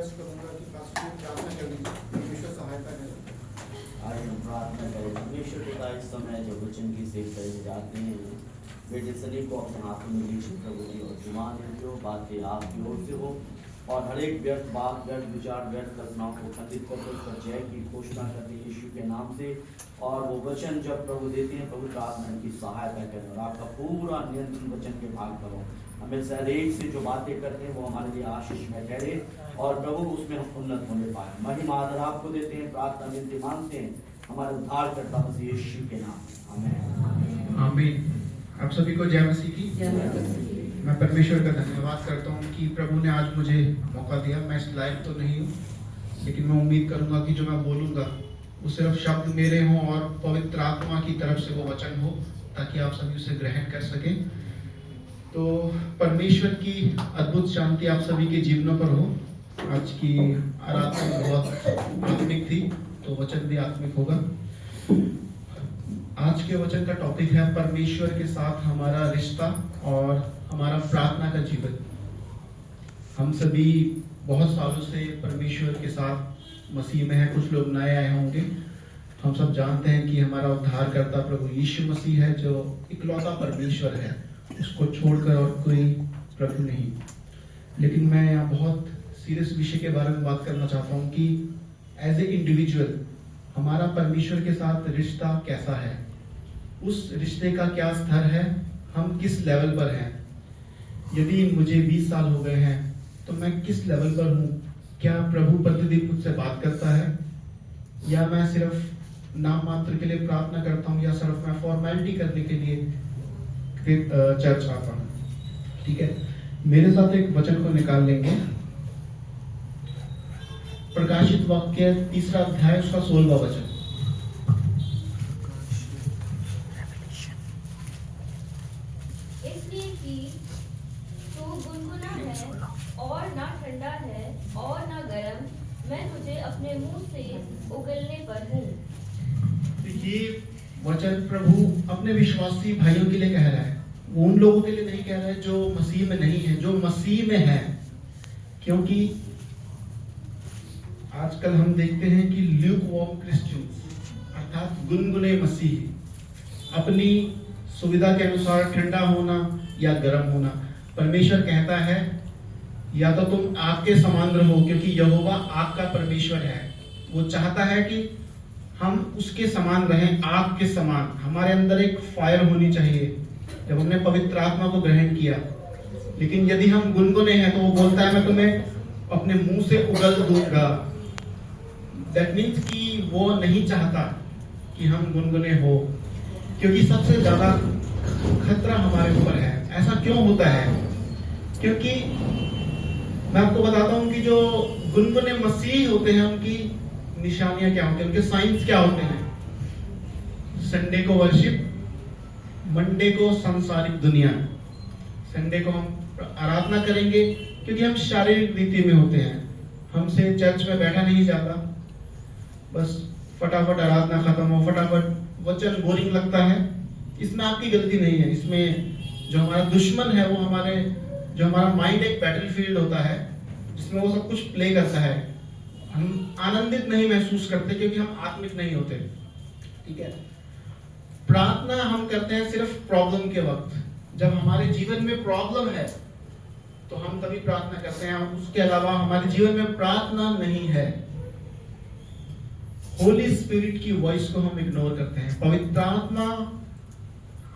Request करूंगा कि pastor जी प्रार्थना कर दीजिए, परमेश्वर सहायता करें। आज हम प्रार्थना करें। परमेश्वर पिता, इस समय जो वचन की सेव करने जाते हैं, बेटे सनी को अपने हाथों में लीजिए प्रभु जी, और जुबान जो बातें आपकी ओर से हो, और हर एक व्यर्थ बात, व्यर्थ विचार, व्यर्थ कल्पनाओं को खंडित करके उसका जय की घोषणा करते हैं यीशु के नाम से। और वो वचन जब प्रभु देते हैं, पवित्र आत्मा की सहायता करें और आपका पूरा नियंत्रण वचन के भाग करो। हमें सहदेश से जो बातें करते हैं वो हमारे लिए आशीष में ठहरे, और प्रभु उसमें हम उन्नत होने पाए। महिमा आदर आपको देते हैं, प्रार्थना विनती मांगते हैं हमारे उद्धारकर्ता मसीह यीशु के नाम में, आमीन। आमीन। आप सभी को जय मसीह की। मैं परमेश्वर का धन्यवाद करता हूँ कि प्रभु ने आज मुझे मौका दिया। मैं इस लायक तो नहीं हूँ, लेकिन मैं उम्मीद करूँगा कि जो मैं बोलूँगा वो सिर्फ शब्द मेरे हों और पवित्र आत्मा की तरफ से वो वचन हो, ताकि आप सभी उसे ग्रहण कर सकें। तो परमेश्वर की अद्भुत शांति आप सभी के जीवनों पर हो। आज की आराधना बहुत आत्मिक थी, तो वचन भी आत्मिक होगा। आज के वचन का टॉपिक है परमेश्वर के साथ हमारा रिश्ता और हमारा प्रार्थना का जीवन। हम सभी बहुत सालों से परमेश्वर के साथ मसीह में हैं, कुछ लोग नए आए होंगे। हम सब जानते हैं कि हमारा उद्धारकर्ता प्रभु यीशु मसीह है, जो इकलौता परमेश्वर है, उसको छोड़कर और कोई प्रभु नहीं। लेकिन मैं यहाँ बहुत सीरियस विषय के बारे में बात करना चाहता हूँ कि एज ए इंडिविजुअल हमारा परमेश्वर के साथ रिश्ता कैसा है, उस रिश्ते का क्या स्तर है, हम किस लेवल पर हैं। यदि मुझे 20 साल हो गए हैं तो मैं किस लेवल पर हूँ? क्या प्रभु प्रतिदिन मुझसे बात करता है, या मैं सिर्फ नाम मात्र के लिए प्रार्थना करता हूँ, या सिर्फ मैं फॉर्मेलिटी करने के लिए चर्च आता हूँ? ठीक है, मेरे साथ एक वचन को निकाल लेंगे। प्रकाशित वाक्य 3 अध्याय उसका 16वां वचन। इसलिए कि तू गुनगुना है और ना ठंडा है और ना गर्म, मैं तुझे अपने मुंह से उगलने पर हूँ। ये वचन प्रभु अपने विश्वासी भाइयों के लिए कह रहा है। वो उन लोगों के लिए नहीं कह रहा है जो मसीह में नहीं है, जो मसीह में है। क्योंकि आजकल हम देखते हैं कि ल्यूकवार्म क्रिश्चियंस अर्थात गुनगुने मसीह, अपनी सुविधा के अनुसार ठंडा होना या गर्म होना। परमेश्वर कहता है या तो तुम आग के समान रहो, क्योंकि यहोवा आग का परमेश्वर है। वो चाहता है कि हम उसके समान रहें, आग के समान। हमारे अंदर एक फायर होनी चाहिए जब हमने पवित्र आत्मा को ग्रहण किया। लेकिन यदि हम गुनगुने हैं तो वो बोलता है मैं तुम्हें अपने मुंह से उगल दूंगा। दैट मीन्स कि वो नहीं चाहता कि हम गुनगुने हो, क्योंकि सबसे ज्यादा खतरा हमारे ऊपर है। ऐसा क्यों होता है? क्योंकि मैं आपको बताता हूं कि जो गुनगुने मसीह होते हैं उनकी निशानियां क्या होती हैं, उनके साइंस क्या होते हैं। संडे को वर्शिप, मंडे को सांसारिक दुनिया। संडे को हम आराधना करेंगे क्योंकि हम शारीरिक रीति में होते हैं, हमसे चर्च में बैठा नहीं जाता। बस फटाफट आराधना खत्म हो, फटाफट वचन बोरिंग लगता है। इसमें आपकी गलती नहीं है। इसमें जो हमारा दुश्मन है वो जो हमारा माइंड एक बैटलफील्ड होता है जिसमें वो सब कुछ प्ले करता है। हम आनंदित नहीं महसूस करते क्योंकि हम आत्मिक नहीं होते। ठीक है, प्रार्थना हम करते हैं सिर्फ प्रॉब्लम के वक्त। जब हमारे जीवन में प्रॉब्लम है तो हम तभी प्रार्थना करते हैं, उसके अलावा हमारे जीवन में प्रार्थना नहीं है। होली स्पिरिट की वॉइस को हम इग्नोर करते हैं। पवित्र आत्मा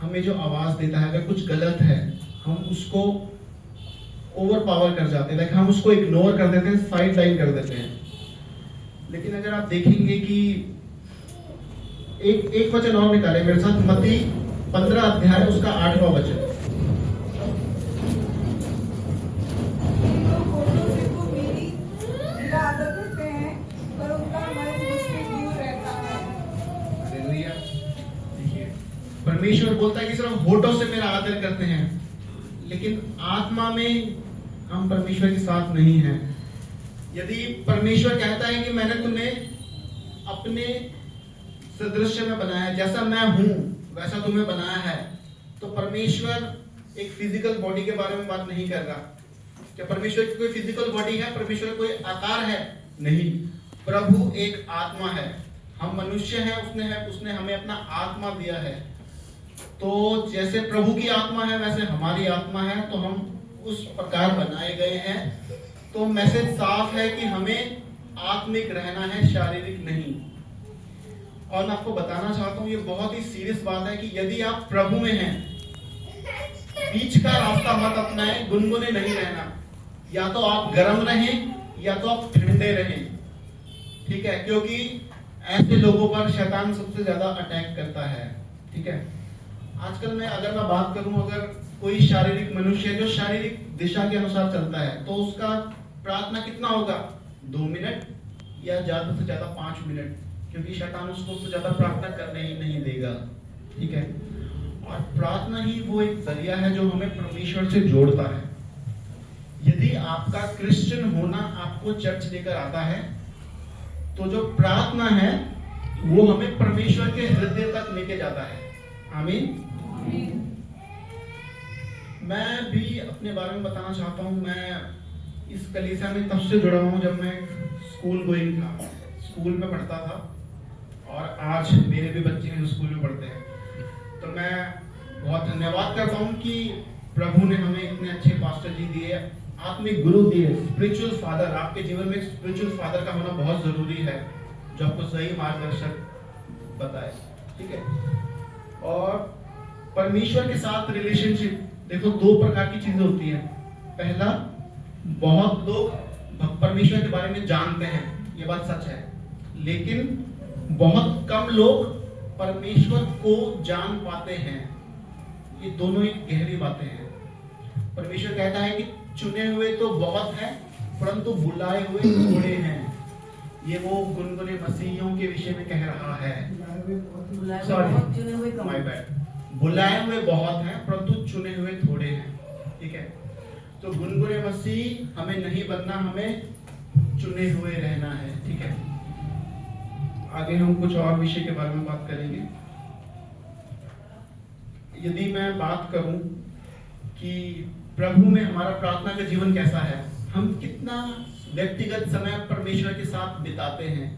हमें जो आवाज देता है, अगर कुछ गलत है हम उसको ओवर पावर कर जाते हैं, हम उसको इग्नोर कर देते हैं, साइड लाइन कर देते हैं। लेकिन अगर आप देखेंगे कि एक वचन और निकाले मेरे साथ, मत्ती 15 अध्याय उसका 8वां वचन। परमेश्वर बोलता है कि सिर्फ होठों से मेरा आदर करते हैं, लेकिन आत्मा में हम परमेश्वर के साथ नहीं हैं। यदि परमेश्वर कहता है कि मैंने तुम्हें अपने सदृश्य में बनाया, जैसा मैं हूं वैसा तुम्हें बनाया है, तो परमेश्वर एक फिजिकल बॉडी के बारे में बात नहीं कर रहा। क्या परमेश्वर की कोई फिजिकल बॉडी है? परमेश्वर का कोई आकार है? नहीं। प्रभु एक आत्मा है, हम मनुष्य हैं, उसने हमें अपना आत्मा दिया है। तो जैसे प्रभु की आत्मा है वैसे हमारी आत्मा है, तो हम उस प्रकार बनाए गए हैं। तो मैसेज साफ है कि हमें आत्मिक रहना है, शारीरिक नहीं। और मैं आपको बताना चाहता हूं, ये बहुत ही सीरियस बात है कि यदि आप प्रभु में हैं, बीच का रास्ता मत अपनाएं, गुनगुने नहीं रहना। या तो आप गर्म रहें या तो आप ठंडे रहें, ठीक है? क्योंकि ऐसे लोगों पर शैतान सबसे ज्यादा अटैक करता है, ठीक है? आजकल में अगर मैं बात करूं, अगर कोई शारीरिक मनुष्य जो शारीरिक दिशा के अनुसार चलता है, तो उसका प्रार्थना कितना होगा? 2 मिनट या ज्यादा से ज्यादा 5 मिनट, क्योंकि शैतान उसको उससे ज्यादा प्रार्थना करने ही नहीं देगा, ठीक है? और प्रार्थना ही वो एक जरिया है जो हमें परमेश्वर से जोड़ता है। यदि आपका क्रिश्चियन होना आपको चर्च लेकर आता है, तो जो प्रार्थना है वो हमें परमेश्वर के हृदय तक लेके जाता है। आमीन। मैं भी अपने बारे में बताना चाहता हूँ। मैं इस कलीसिया में तब से जुड़ा हूँ जब मैं स्कूल गोइंग था, स्कूल में पढ़ता था, और आज मेरे भी बच्चे हैं जो स्कूल में पढ़ते हैं। तो मैं बहुत धन्यवाद करता हूँ कि प्रभु ने हमें इतने अच्छे पास्टर जी दिए, आत्मिक गुरु दिए, स्पिरिचुअल फादर। आपके जीवन में स्पिरिचुअल फादर का होना बहुत जरूरी है, जो आपको सही मार्गदर्शक बताए, ठीक है? और परमेश्वर के साथ रिलेशनशिप, देखो 2 प्रकार की चीजें होती हैं। पहला, बहुत लोग परमेश्वर के बारे में जानते हैं, ये बात सच है, लेकिन बहुत कम लोग परमेश्वर को जान पाते हैं। ये दोनों एक गहरी बातें हैं। परमेश्वर कहता है कि चुने हुए तो बहुत हैं, परंतु बुलाए हुए थोड़े हैं। ये वो गुनगुने मसीहियों के विषय में कह रहा है। Sorry, my bad. बुलाए हुए बहुत हैं, परंतु चुने हुए थोड़े हैं, ठीक है? तो गुनगुने मसीह हमें नहीं बनना, हमें चुने हुए रहना है, ठीक है? आगे हम कुछ और विषय के बारे में बात करेंगे। यदि मैं बात करूं कि प्रभु में हमारा प्रार्थना का जीवन कैसा है, हम कितना व्यक्तिगत समय परमेश्वर के साथ बिताते हैं,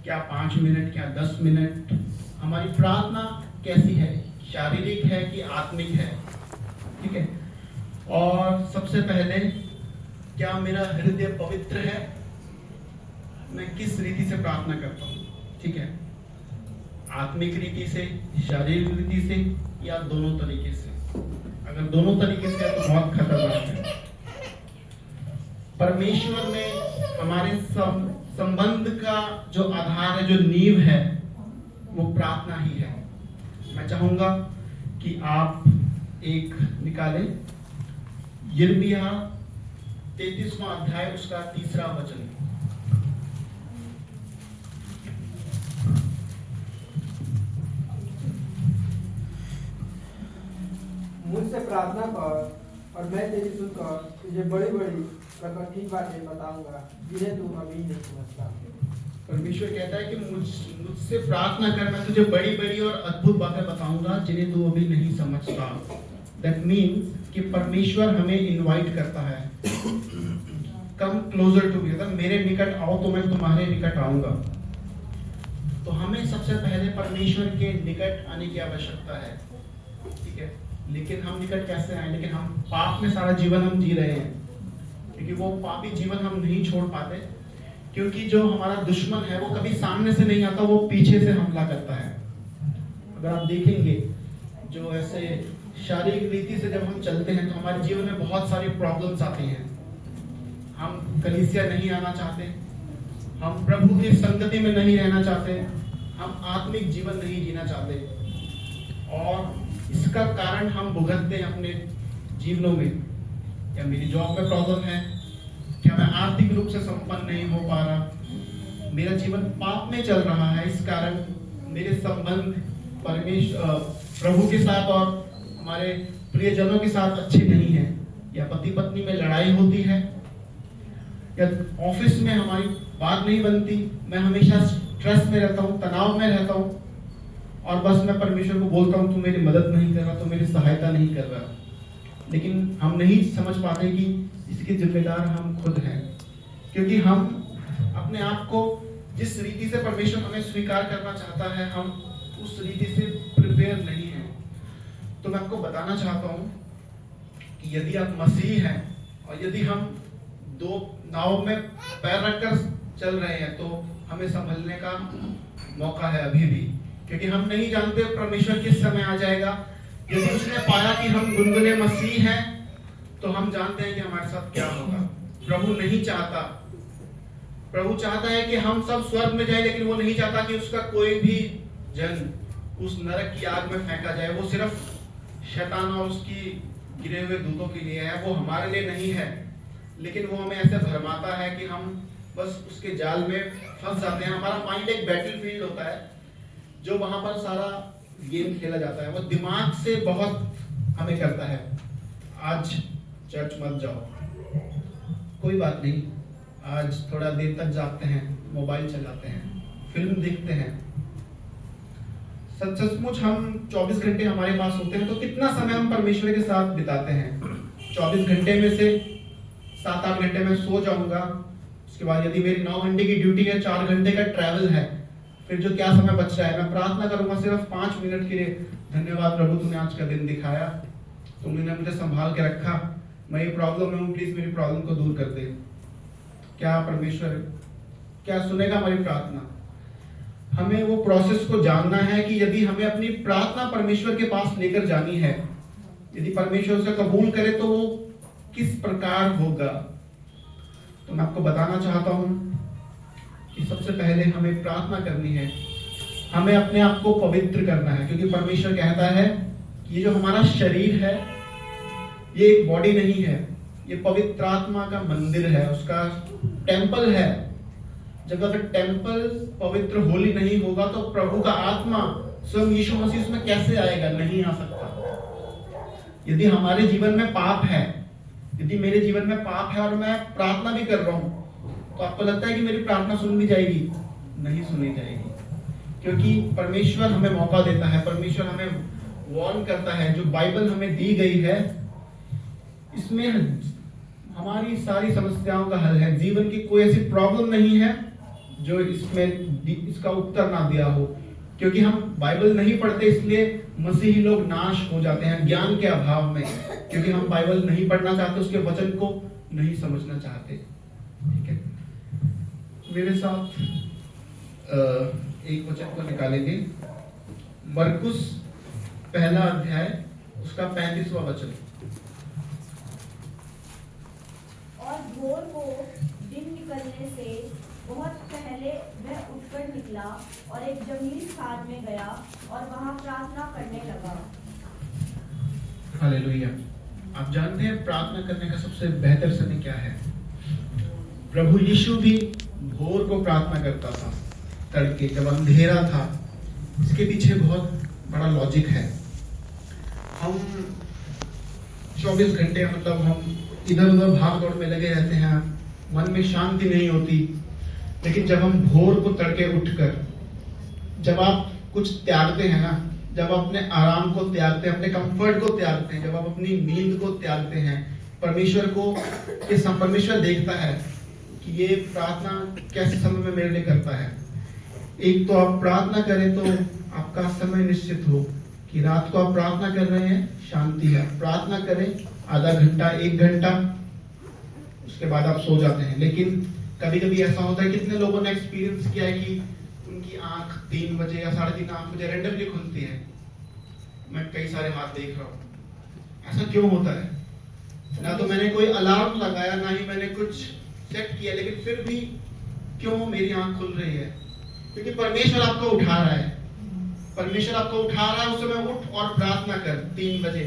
क्या 5 मिनट, क्या 10 मिनट? हमारी प्रार्थना कैसी है, शारीरिक है कि आत्मिक है, ठीक है? और सबसे पहले, क्या मेरा हृदय पवित्र है? मैं किस रीति से प्रार्थना करता हूँ, ठीक है? आत्मिक रीति से, शारीरिक रीति से, या दोनों तरीके से? अगर दोनों तरीके से है तो बहुत खतरनाक है। परमेश्वर में हमारे संबंध का जो आधार है, जो नींव है, वो प्रार्थना ही है। मैं चाहूंगा कि आप एक निकालें, यिर्मयाह 33वां अध्याय, उसका 3रा वचन। मुझसे प्रार्थना कर और मैं तेरी सुनकर तुझे बड़ी बड़ी कठिन बातें बताऊंगा जिन्हें तू अभी नहीं समझता। परमेश्वर कहता है कि मुझसे प्रार्थना कर, मैं तुझे बड़ी बड़ी और अद्भुत बातें बताऊंगा जिन्हें तू अभी नहीं समझता। दैट मीन्स कि परमेश्वर हमें इनवाइट करता है, कम क्लोजर टू मी, मेरे निकट आओ तो मैं तुम्हारे निकट आऊंगा। तो हमें सबसे पहले परमेश्वर के निकट आने की आवश्यकता है, ठीक है? लेकिन हम निकट कैसे आए? लेकिन हम पाप में सारा जीवन हम जी रहे हैं, क्योंकि वो पापी जीवन हम नहीं छोड़ पाते, क्योंकि जो हमारा दुश्मन है वो कभी सामने से नहीं आता, वो पीछे से हमला करता है। अगर आप देखेंगे, जो ऐसे शारीरिक रीति से जब हम चलते हैं तो हमारे जीवन में बहुत सारी प्रॉब्लम्स आती हैं। हम कलीसिया नहीं आना चाहते, हम प्रभु की संगति में नहीं रहना चाहते, हम आत्मिक जीवन नहीं जीना चाहते, और इसका कारण हम भुगतते हैं अपने जीवनों में। क्या मेरी जॉब में प्रॉब्लम है? क्या मैं आर्थिक रूप से संपन्न नहीं हो पा रहा? मेरा जीवन पाप में चल रहा है, इस कारण मेरे संबंध प्रभु के साथ और हमारे प्रियजनों के साथ अच्छे नहीं है। या पति पत्नी में लड़ाई होती है, या ऑफिस में हमारी बात नहीं बनती, मैं हमेशा स्ट्रेस में रहता हूँ, तनाव में रहता हूँ, और बस मैं परमेश्वर को बोलता हूँ तू मेरी मदद नहीं कर रहा, तू मेरी सहायता नहीं कर रहा। लेकिन हम नहीं समझ पाते कि इसके जिम्मेदार हम खुद हैं, क्योंकि हम अपने आप को जिस रीति से परमेश्वर हमें स्वीकार करना चाहता है हम उस रीति से प्रिपेयर नहीं हैं। तो मैं आपको बताना चाहता हूँ कि यदि आप मसीह हैं और यदि हम दो नाव में पैर रखकर चल रहे हैं तो हमें संभलने का मौका है अभी भी, क्योंकि हम नहीं जानते परमेश्वर किस समय आ जाएगा। यदि उसने पाया कि हम गुनगुने मसीह हैं तो हम जानते हैं कि हमारे साथ क्या होगा। प्रभु नहीं चाहता, प्रभु चाहता है कि हम सब स्वर्ग में जाए, लेकिन वो नहीं चाहता कि उसका कोई भी जन उस नरक की आग में फेंका जाए। वो सिर्फ शैतान और उसकी गिरे हुए दूतों के लिए है, वो हमारे लिए नहीं है। लेकिन वो हमें ऐसे भरमाता है कि हम बस उसके जाल में फंस जाते हैं। हमारा माइंड एक बैटलफील्ड होता है जो वहां पर सारा गेम खेला जाता है। वो दिमाग से बहुत हमें करता है, आज चर्च मत जाओ, कोई बात नहीं, आज थोड़ा देर तक जागते हैं, मोबाइल चलाते हैं, फिल्म देखते हैं। सचमुच हम 24 घंटे हमारे पास होते हैं तो कितना समय हम परमेश्वर के साथ बिताते हैं? 24 घंटे में से 7-8 घंटे में सो जाऊंगा, उसके बाद यदि मेरी 9 घंटे की ड्यूटी है, 4 घंटे का ट्रैवल है, फिर जो क्या समय बच रहा है मैं प्रार्थना करूंगा सिर्फ 5 मिनट के लिए। धन्यवाद प्रभु, तूने आज का दिन दिखाया, तुमने मुझे संभाल के रखा, मैं ये प्रॉब्लम में हूँ, प्लीज मेरी प्रॉब्लम को दूर कर दे। क्या परमेश्वर क्या सुनेगा हमारी प्रार्थना? हमें वो प्रोसेस को जानना है कि यदि हमें अपनी प्रार्थना परमेश्वर के पास लेकर जानी है, यदि परमेश्वर उसे कबूल करे तो वो किस प्रकार होगा। तो मैं आपको बताना चाहता हूं कि सबसे पहले हमें प्रार्थना करनी है, हमें अपने आप को पवित्र करना है, क्योंकि परमेश्वर कहता है कि ये जो हमारा शरीर है ये एक बॉडी नहीं है, ये पवित्र आत्मा का मंदिर है, उसका टेम्पल है। जब अगर टेम्पल पवित्र होली नहीं होगा तो प्रभु का आत्मा स्वयं यीशु मसीह उसमें कैसे आएगा? नहीं आ सकता। यदि हमारे जीवन में पाप है, यदि मेरे जीवन में पाप है और मैं प्रार्थना भी कर रहा हूं, तो आपको लगता है कि मेरी प्रार्थना सुन ली जाएगी? नहीं सुनी जाएगी, क्योंकि परमेश्वर हमें मौका देता है, परमेश्वर हमें वार्न करता है। जो बाइबल हमें दी गई है इसमें हमारी सारी समस्याओं का हल है। जीवन की कोई ऐसी प्रॉब्लम नहीं है जो इसमें इसका उत्तर ना दिया हो, क्योंकि हम बाइबल नहीं पढ़ते, इसलिए मसीही लोग नाश हो जाते हैं ज्ञान के अभाव में, क्योंकि हम बाइबल नहीं पढ़ना चाहते, उसके वचन को नहीं समझना चाहते। ठीक है, मेरे साथ एक वचन को निकालेंगे, मरकुस 1 अध्याय उसका 35वां वचन। और भोर को दिन निकलने से बहुत पहले वह उठकर निकला और एक जंगली स्थान में गया और वहां प्रार्थना करने लगा। हालेलुया। आप जानते हैं प्रार्थना करने का सबसे बेहतर समय क्या है? प्रभु यीशु भी भोर को प्रार्थना करता था, तड़के जब अंधेरा था। इसके पीछे बहुत बड़ा लॉजिक है। हम 24 घंटे मतलब हम इधर उधर भाग दौड़ में लगे रहते हैं, मन में शांति नहीं होती। लेकिन जब हम भोर को तड़के उठकर, जब आप कुछ त्यागते हैं ना, जब आप अपने आराम को त्यागते हैं, अपने कंफर्ट को त्यागते हैं, जब आप अपनी नींद को त्यागते हैं, परमेश्वर देखता है कि ये प्रार्थना कैसे समय में मेरे लिए करता है। एक तो आप प्रार्थना करें तो आपका समय निश्चित हो कि रात को आप प्रार्थना कर रहे हैं, शांति है, प्रार्थना करें आधा घंटा 1 घंटा, उसके बाद आप सो जाते हैं। लेकिन कभी कभी ऐसा होता है, कितने लोगों ने एक्सपीरियंस किया है कि उनकी आंख 3 बजे या 3:30 बजे रैंडमली खुलती है। मैं कई सारे हाथ देख रहा हूँ। ऐसा क्यों होता है? ना तो मैंने कोई अलार्म लगाया, ना ही मैंने कुछ सेट किया, लेकिन फिर भी क्यों मेरी आंख खुल रही है? क्योंकि परमेश्वर आपको उठा रहा है, परमेश्वर आपको उठा रहा है। उस समय उठ और प्रार्थना कर 3 बजे,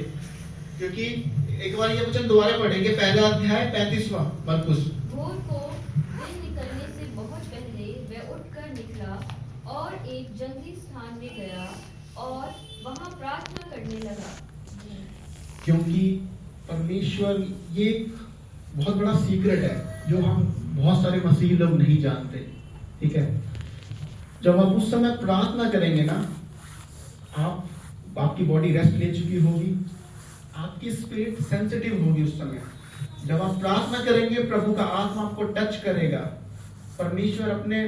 क्योंकि एक बार ये वचन दोबारा पढ़ेंगे, 1 अध्याय 35वां मरकुस। भोर को दिन निकलने से बहुत पहले वह उठकर निकला और एक जंगली स्थान में गया और वहां प्रार्थना करने लगा। क्योंकि परमेश्वर, ये एक बहुत बड़ा सीक्रेट है जो हम बहुत सारे मसीही लोग नहीं जानते। ठीक है, जब आप उस समय प्रार्थना करेंगे ना, आपकी बॉडी रेस्ट ले चुकी होगी, आपकी स्पिरिट सेंसिटिव होगी उस समय। जब आप प्रार्थना करेंगे प्रभु का आत्मा आपको टच करेगा, परमेश्वर अपने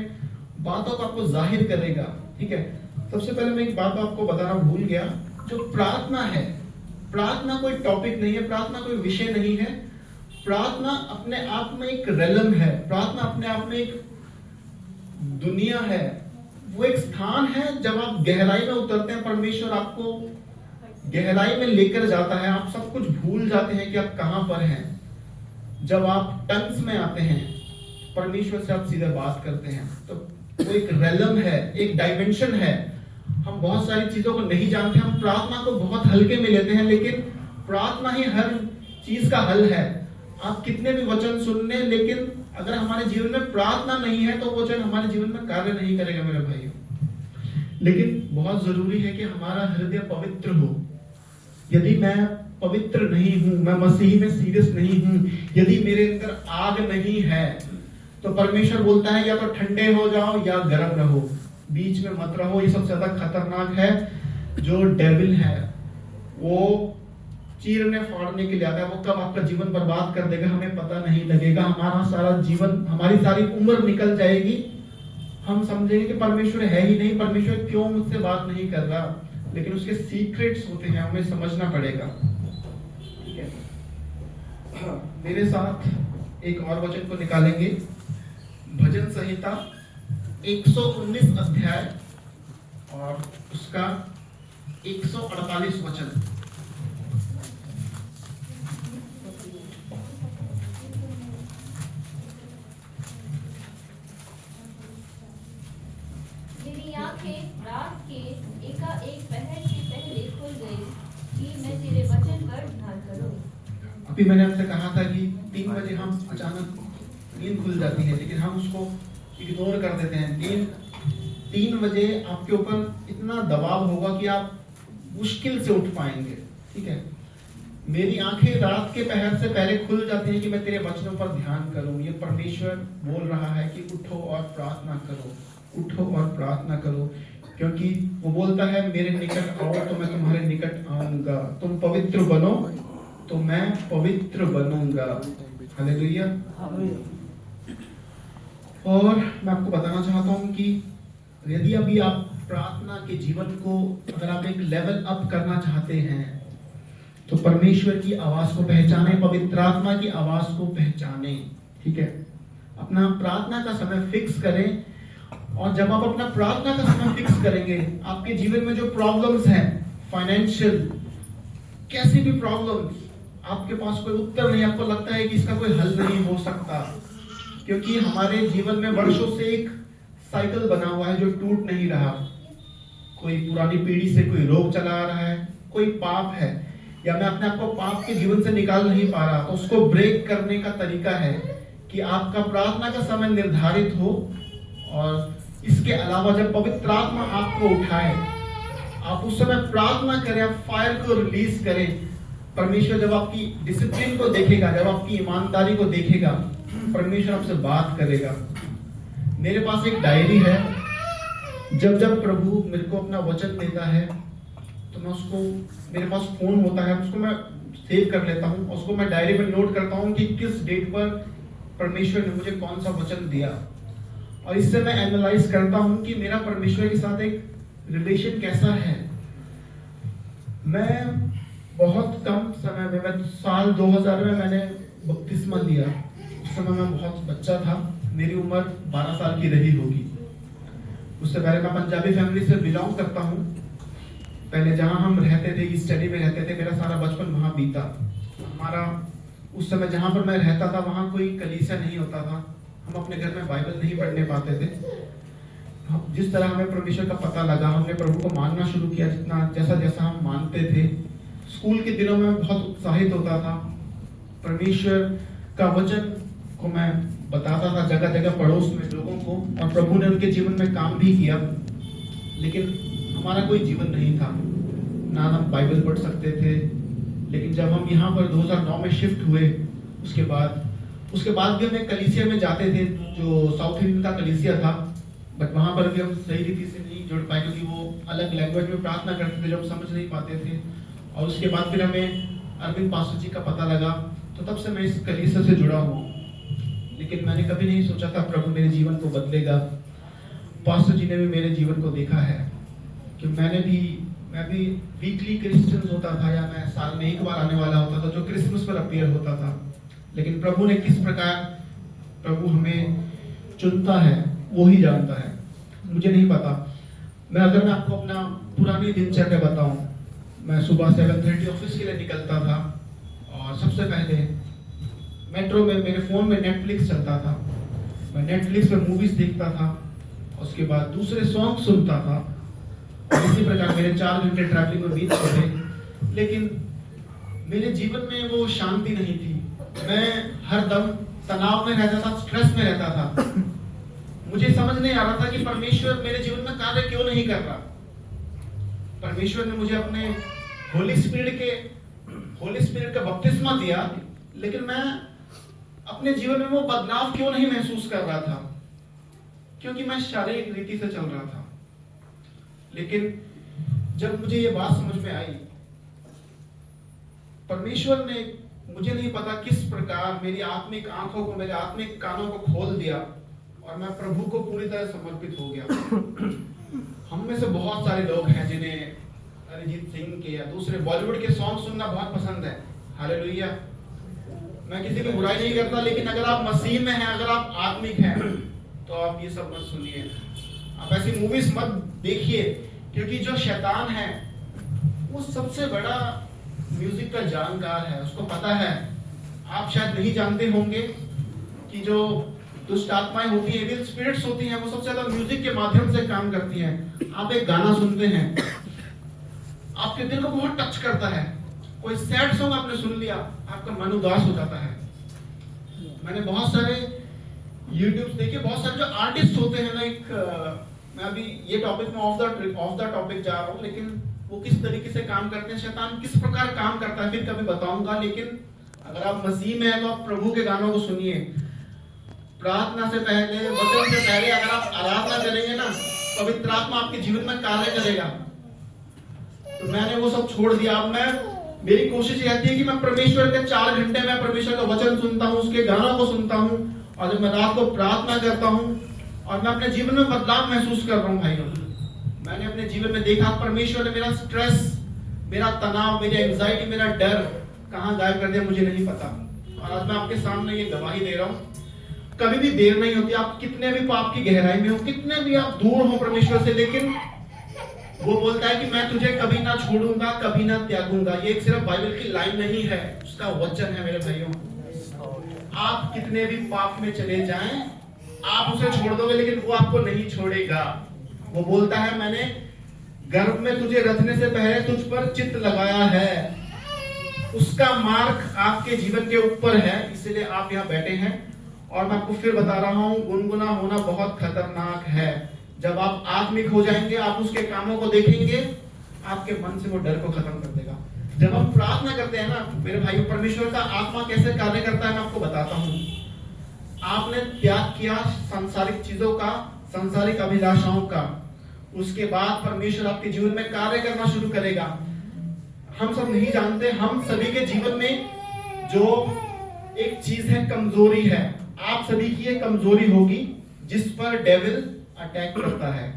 बातों को आपको जाहिर करेगा। ठीक है, सबसे पहले मैं एक बात आपको बताना भूल गया, जो प्रार्थना है, प्रार्थना कोई टॉपिक नहीं है, प्रार्थना कोई विषय नहीं है, प्रार्थना अपने आप में एक रेलम है, प्रार्थना अपने आप में एक दुनिया है, वो एक स्थान है। जब आप गहराई में उतरते हैं, परमेश्वर आपको गहराई में लेकर जाता है, आप सब कुछ भूल जाते हैं कि आप कहां पर हैं। जब आप टंग्स में आते हैं, परमेश्वर से आप सीधे बात करते हैं, तो वो एक रेलम है, एक डायमेंशन है। हम बहुत सारी चीजों को नहीं जानते, हम प्रार्थना को बहुत हल्के में लेते हैं, लेकिन प्रार्थना ही हर चीज का हल है। आप कितने भी वचन सुन लें, लेकिन अगर हमारे जीवन में प्रार्थना नहीं है तो वो वचन हमारे जीवन में कार्य नहीं करेगा मेरे भाइयों। लेकिन बहुत जरूरी है कि हमारा हृदय पवित्र हो। यदि मैं पवित्र नहीं हूं, मैं मसीह में सीरियस नहीं हूं, यदि मेरे अंदर आग नहीं है, तो परमेश्वर बोलता है या तो ठंडे हो जाओ या गर्म रहो, बीच में मत रहो। ये सबसे ज्यादा खतरनाक है। जो डेविल है वो चीरने फाड़ने के लिए आता है, वो कब आपका जीवन बर्बाद कर देगा हमें पता नहीं लगेगा। हमारा सारा जीवन, हमारी सारी उम्र निकल जाएगी, हम समझेंगे कि परमेश्वर है ही नहीं, परमेश्वर क्यों मुझसे बात नहीं कर रहा। लेकिन उसके सीक्रेट्स होते हैं, हमें समझना पड़ेगा। ठीक है, मेरे साथ एक और वचन को निकालेंगे, भजन संहिता 119 अध्याय और उसका 148 वचन। मेरी आंखें रात के एकाएक पहर से पहले खुल गई कि मैं तेरे वचन पर ध्यान करूं। अभी मैंने आपसे कहा था कि 3 बजे हम अचानक नींद खुल जाती है, लेकिन हम उसको इग्नोर कर देते हैं। 3 बजे आपके ऊपर इतना दबाव होगा कि आप मुश्किल से उठ पाएंगे। ठीक है, मेरी आंखें रात के पहर से पहले खुल जाती हैं कि मैं तेरे वचनों पर ध्यान करूं। ये परमेश्वर बोल रहा है कि उठो और प्रार्थना करो, उठो और प्रार्थना करो, क्योंकि वो बोलता है मेरे निकट आओ तो मैं तुम्हारे निकट आऊंगा, तुम पवित्र बनो तो मैं पवित्र बनूंगा। हालेलुया। और मैं आपको बताना चाहता हूं कि यदि अभी आप प्रार्थना के जीवन को अगर आप एक लेवल अप करना चाहते हैं, तो परमेश्वर की आवाज को पहचाने, पवित्र आत्मा की आवाज को पहचाने। ठीक है, अपना प्रार्थना का समय फिक्स करें, और जब आप अपना प्रार्थना का समय फिक्स करेंगे, आपके जीवन में जो प्रॉब्लम्स हैं, फाइनेंशियल, कैसी भी प्रॉब्लम्स, आपके पास कोई उत्तर नहीं, आपको लगता है कि इसका कोई हल नहीं हो सकता, क्योंकि हमारे जीवन में वर्षों से एक साइकिल बना हुआ है जो टूट नहीं रहा। कोई पुरानी पीढ़ी से कोई रोग चला आ रहा है, कोई पाप है, या मैं अपने आप को पाप के जीवन से निकाल नहीं पा रहा, तो उसको ब्रेक करने का तरीका है कि आपका प्रार्थना का समय निर्धारित हो। और इसके अलावा जब पवित्र आत्मा आपको उठाए, आप उस समय प्रार्थना करें, आप फायर को रिलीज करें। परमेश्वर जब आपकी डिसिप्लिन को देखेगा, जब आपकी ईमानदारी को देखेगा, परमेश्वर आपसे बात करेगा। मेरे पास एक डायरी है, जब जब प्रभु मेरे को अपना वचन देता है तो मैं उसको, मेरे पास फोन होता है, उसको मैं सेव कर लेता हूँ, उसको मैं डायरी में नोट करता हूँ कि किस डेट पर परमेश्वर ने मुझे कौन सा वचन दिया। और इससे मैं एनालाइज करता हूं कि मेरा परमेश्वर के साथ एक रिलेशन कैसा है। मैं बहुत कम समय में, मैं साल 2000 में मैंने बपतिस्मा लिया। उस समय मैं बहुत बच्चा था, मेरी उम्र 12 साल की रही होगी। उससे पहले मैं पंजाबी फैमिली से बिलोंग करता हूँ। पहले जहाँ हम रहते थे, स्टडी में रहते थे, मेरा सारा बचपन वहाँ बीता। हमारा उस समय जहाँ पर मैं रहता था वहाँ कोई कलीसिया नहीं होता था, हम अपने घर में बाइबल नहीं पढ़ने पाते थे। जिस तरह हमें परमेश्वर का पता लगा, हमने प्रभु को मानना शुरू किया, जैसा जैसा हम मानते थे। स्कूल के दिनों में बहुत उत्साहित होता था, परमेश्वर का वचन को मैं बताता था जगह जगह पड़ोस में लोगों को, और प्रभु ने उनके जीवन में काम भी किया। लेकिन हमारा कोई जीवन नहीं था, ना हम बाइबल पढ़ सकते थे। लेकिन जब हम यहाँ पर 2009 में शिफ्ट हुए, उसके बाद भी हम एक कलीसिया में जाते थे जो साउथ इंडियन का कलीसिया था, बट वहाँ पर भी हम सही रीति से नहीं जुड़ पाए, क्योंकि वो अलग लैंग्वेज में प्रार्थना करते थे जो हम समझ नहीं पाते थे। और उसके बाद फिर हमें अरविंद पास्टर जी का पता लगा, तो तो तब से मैं इस कलीसिया से जुड़ा हूँ, लेकिन मैंने कभी नहीं सोचा था प्रभु मेरे जीवन को बदलेगा। पास्टर जी ने भी मेरे जीवन को देखा है कि मैं भी वीकली क्रिश्चियन होता था, या मैं साल में एक बार आने वाला होता था जो क्रिसमस पर अपीयर होता था। लेकिन प्रभु ने किस प्रकार प्रभु हमें चुनता है वो ही जानता है, मुझे नहीं पता। अगर मैं आपको अपना पुरानी दिनचर्या बताऊं, मैं सुबह 7:30 ऑफिस के लिए निकलता था और सबसे पहले मेट्रो में मेरे फोन में नेटफ्लिक्स चलता था, मैं नेटफ्लिक्स पे मूवीज देखता था, उसके बाद दूसरे सॉन्ग सुनता था और इसी प्रकार मेरे 4 घंटे ट्रैवलिंग में बीत गए। लेकिन मेरे जीवन में वो शांति नहीं थी, मैं हर दम तनाव में रहता था, स्ट्रेस में रहता था। मुझे समझ नहीं आ रहा था कि परमेश्वर मेरे जीवन में कार्य क्यों नहीं कर रहा। परमेश्वर ने मुझे अपने होली स्पिरिट का बपतिस्मा दिया, लेकिन मैं अपने जीवन में वो बदलाव क्यों नहीं महसूस कर रहा था, क्योंकि मैं शारीरिक रीति से चल रहा था। लेकिन जब मुझे ये बात समझ में आई, परमेश्वर ने मुझे नहीं पता किस प्रकार मेरी आत्मिक आंखों को, मेरे आत्मिक कानों को खोल दिया और मैं प्रभु को पूरी तरह समर्पित हो गया। हम में से बहुत सारे लोग हैं जिन्हें अरिजीत सिंह के या दूसरे बॉलीवुड के सॉन्ग सुनना बहुत पसंद है। हालेलुया। मैं किसी की बुराई नहीं करता, लेकिन अगर आप मसीह में हैं, अगर आप आत्मिक हैं, तो आप ये सब मत सुनिए, आप ऐसी मूवीज मत देखिए, क्योंकि जो शैतान है वो सबसे बड़ा म्यूजिक का जानकार है, उसको पता है। आप शायद नहीं जानते होंगे कि जो दुष्ट आत्माएं होती हैं, एविल स्पिरिट्स होती हैं, वो सबसे ज्यादा म्यूजिक के माध्यम से काम करती हैं। आप एक गाना सुनते हैं, आपके दिल को बहुत टच करता है। कोई सैड सॉन्ग आपने सुन लिया, आपका मन उदास हो जाता है। मैंने बहुत सारे यूट्यूब देखे, बहुत सारे जो आर्टिस्ट होते हैं ना, मैं अभी ये टॉपिक में ऑफ द टॉपिक जा रहा हूँ, लेकिन वो किस तरीके से काम करते हैं, शैतान किस प्रकार काम करता है, फिर कभी बताऊंगा। लेकिन अगर आप मसीह में हैं तो आप प्रभु के गानों को सुनिए। प्रार्थना से पहले, वचन से पहले अगर आप आराधना करेंगे ना, पवित्र आत्मा आपके जीवन में कार्य करेगा। तो मैंने वो सब छोड़ दिया। अब मेरी कोशिश रहती है कि मैं परमेश्वर के 4 घंटे में परमेश्वर का वचन सुनता हूँ, उसके गानों को सुनता हूँ, और जब मैं रात को प्रार्थना करता हूँ और मैं अपने जीवन में बदलाव महसूस कर रहा हूँ। भाइयों, मैंने अपने जीवन में देखा परमेश्वर ने मेरा स्ट्रेस, मेरा तनाव, मेरी एंजाइटी, मेरा डर कहाँ गायब कर दिया, मुझे नहीं पता। और आज मैं आपके सामने ये गवाही दे रहा हूँ, कभी भी देर नहीं होती। आप कितने भी पाप की गहराई में हो, कितने भी आप दूर हो परमेश्वर से, लेकिन वो बोलता है कि मैं तुझे कभी ना छोड़ूंगा, कभी ना त्यागूंगा। ये एक सिर्फ बाइबल की लाइन नहीं है, उसका वचन है मेरे भाइयों। आप कितने भी पाप में चले जाएं, आप उसे छोड़ दोगे, लेकिन वो आपको नहीं छोड़ेगा। वो बोलता है मैंने गर्भ में तुझे रचने से पहले तुझ पर चित्त लगाया है। उसका मार्ग आपके जीवन के ऊपर है, इसलिए आप यहाँ बैठे हैं। और मैं आपको फिर बता रहा हूँ, गुनगुना होना बहुत खतरनाक है। जब आप आत्मिक हो जाएंगे, आप उसके कामों को देखेंगे, आपके मन से वो डर को खत्म कर देगा। जब हम प्रार्थना करते हैं ना मेरे भाइयों, परमेश्वर का आत्मा कैसे कार्य करता है मैं आपको बताता हूँ। आपने त्याग किया सांसारिक चीजों का, सांसारिक अभिलाषाओं का, उसके बाद परमेश्वर आपके जीवन में कार्य करना शुरू करेगा। हम सब नहीं जानते, हम सभी के जीवन में जो एक चीज है, कमजोरी है। आप सभी की ये कमजोरी होगी जिस पर डेविल अटैक करता है।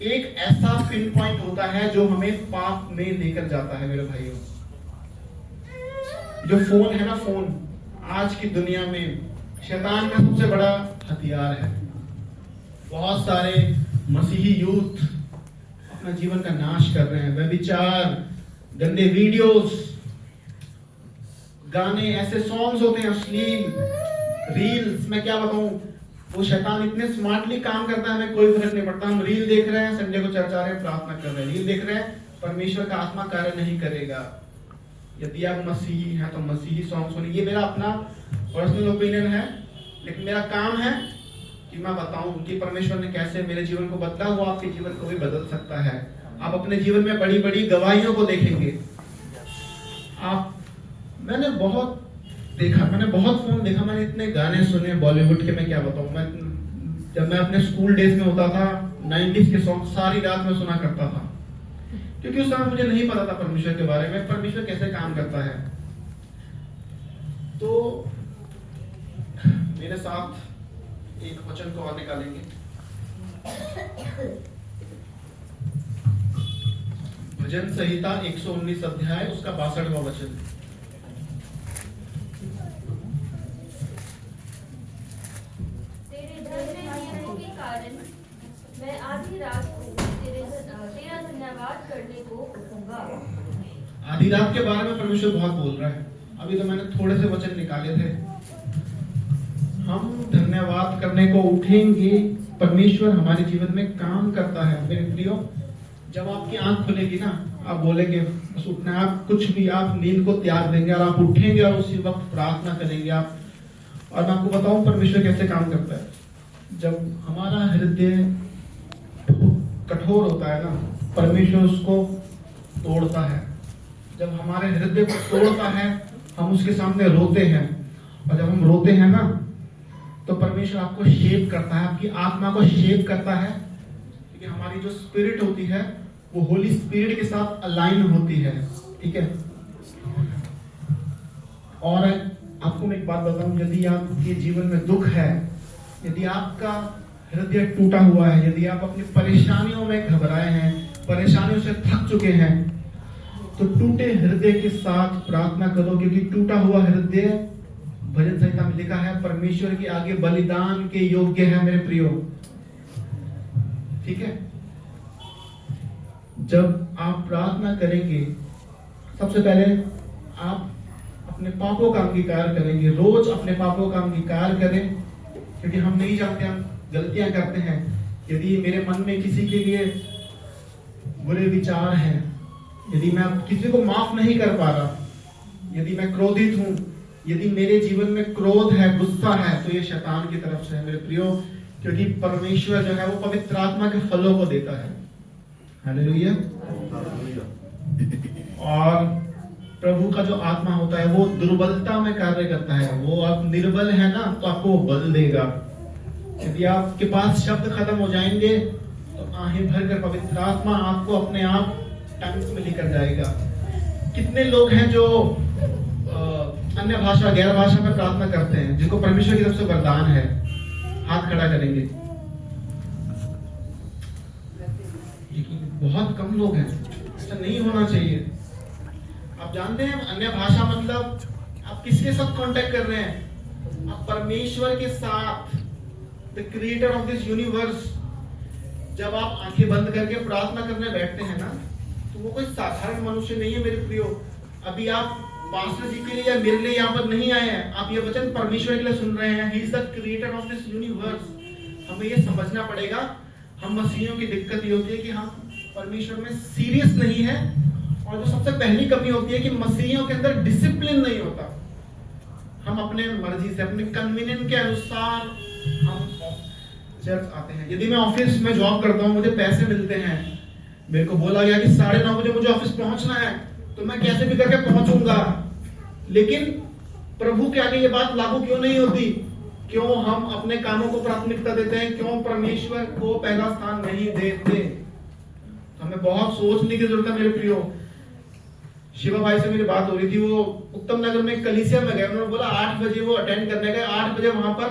एक ऐसा पिन पॉइंट होता है जो हमें पाप में लेकर जाता है मेरे भाइयों। जो फोन है ना, फोन आज की दुनिया में शैतान का सबसे बड़ा हथियार है। बहुत सारे मसीही यूथ अपना जीवन का नाश कर रहे हैं। व्यभिचार, गंदे वीडियोस, गाने, ऐसे सॉन्ग्स होते हैं अश्लील, रील्स, मैं क्या बताऊं। वो शैतान इतने स्मार्टली काम करता है, हमें कोई फर्क नहीं पड़ता। हम रील देख रहे हैं, संडे को चर्च आ रहे हैं, प्रार्थना कर रहे हैं, रील देख रहे हैं, परमेश्वर का आत्मा कार्य नहीं करेगा। यदि आप मसीही हैं तो मसीही सॉन्ग सुनिए। ये मेरा अपना पर्सनल ओपिनियन है, लेकिन मेरा काम है कि मैं बताऊं कि परमेश्वर ने कैसे मेरे जीवन को बदला, वो आपके जीवन को भी बदल सकता है। आप अपने जीवन में बड़ी बड़ी गवाहियों को देखेंगे। मैंने बहुत देखा, मैंने बहुत फोन देखा, मैंने इतने गाने सुने बॉलीवुड के, मैं क्या बताऊं। जब मैं अपने स्कूल डेज में होता था, 90s के सॉन्ग सारी रात में सुना करता था, क्योंकि उस समय मुझे नहीं पता था परमेश्वर के बारे में, परमेश्वर कैसे काम करता है। तो मेरे साथ एक वचन को और निकालेंगे। भजन संहिता 119 अध्याय उसका 62वां वचन। तेरे धर्म नियमों के कारण मैं आधी रात को तेरा धन्यवाद करने को उठूंगा। आधी रात के बारे में परमेश्वर बहुत बोल रहा है। अभी तो मैंने थोड़े से वचन निकाले थे। हम धन्यवाद करने को उठेंगे। परमेश्वर हमारे जीवन में काम करता है मेरे प्रियो। जब आपकी आंख खुलेगी ना, आप बोलेंगे बस उठना, आप कुछ भी, आप नींद को त्याग देंगे और आप उठेंगे और उसी वक्त प्रार्थना करेंगे आप। और मैं आपको बताऊं परमेश्वर कैसे काम करता है। जब हमारा हृदय कठोर होता है ना, परमेश्वर उसको तोड़ता है। जब हमारे हृदय को तोड़ता है, हम उसके सामने रोते हैं। और जब हम रोते हैं ना, तो परमेश्वर आपको शेप करता है, आपकी आत्मा को शेप करता है। क्योंकि हमारी जो स्पिरिट होती है वो होली स्पिरिट के साथ अलाइन होती है। ठीक है। और आपको मैं एक बात बताऊं, यदि आपके जीवन में दुख है, यदि आपका हृदय टूटा हुआ है, यदि आप अपनी परेशानियों में घबराए हैं, परेशानियों से थक चुके हैं, तो टूटे हृदय के साथ प्रार्थना करो। क्योंकि टूटा हुआ हृदय, भजन संहिता में लिखा है, परमेश्वर के आगे बलिदान के योग्य है मेरे प्रियो। ठीक है। जब आप प्रार्थना करेंगे, सबसे पहले आप अपने पापों का अंगीकार करेंगे। रोज अपने पापों का अंगीकार करें, क्योंकि हम नहीं जानते, हम गलतियां करते हैं। यदि मेरे मन में किसी के लिए बुरे विचार हैं, यदि मैं किसी को माफ नहीं कर पा रहा, यदि मैं क्रोधित हूं, यदि मेरे जीवन में क्रोध है, गुस्सा है, तो ये शैतान की तरफ से है मेरे प्रियो। क्योंकि परमेश्वर जो है वो पवित्र आत्मा के फलों को देता है। हालेलुया। और प्रभु का जो आत्मा होता है वो दुर्बलता में कार्य करता है। वो आप निर्बल है ना, तो आपको वो बल देगा। यदि आपके पास शब्द खत्म हो जाएंगे, तो आहें भरकर पवित्र आत्मा आपको अपने आप टंग्स में लेकर जाएगा। कितने लोग हैं जो अन्य भाषा, गैर भाषा में प्रार्थना करते हैं, जिनको परमेश्वर की तरफ से वरदान है? हाथ खड़ा करेंगे। बहुत कम लोग हैं। ऐसा नहीं होना चाहिए। आप जानते हैं अन्य भाषा मतलब आप किसके साथ कांटेक्ट कर रहे हैं? आप परमेश्वर के साथ, the creator of this universe. जब आप आंखें बंद करके प्रार्थना करने बैठते हैं ना, तो वो कोई साधारण मनुष्य नहीं है मेरे प्रियो। अभी आप पास्टर जी के लिए या मेरे लिए यहाँ पर नहीं आए हैं, आप ये वचन परमेश्वर के लिए सुन रहे हैं। He is the creator of this universe. हमें ये समझना पड़ेगा। हम मसीहियों की दिक्कत ये होती है कि हम परमेश्वर में सीरियस नहीं है। और जो सबसे पहली कमी होती है कि मसीहियों के अंदर डिसिप्लिन नहीं होता। हम अपने मर्जी से, अपने कन्वीनियंस के अनुसार हम चर्च आते हैं। यदि मैं ऑफिस में जॉब करता हूँ, मुझे पैसे मिलते हैं, मेरे को बोला गया कि 9:30 बजे मुझे ऑफिस पहुंचना है, तो मैं कैसे भी करके पहुंचूंगा। लेकिन प्रभु के आगे ये बात लागू क्यों नहीं होती? क्यों हम अपने कामों को प्राथमिकता देते हैं? क्यों परमेश्वर को पहला स्थान नहीं देते? हमें बहुत सोचने की जरूरत है मेरे प्रियो। शिवा भाई से मेरी बात हो रही थी, वो उत्तम नगर में कलीसिया में गए। उन्होंने बोला 8 बजे वो अटेंड करने गए। 8 बजे वहां पर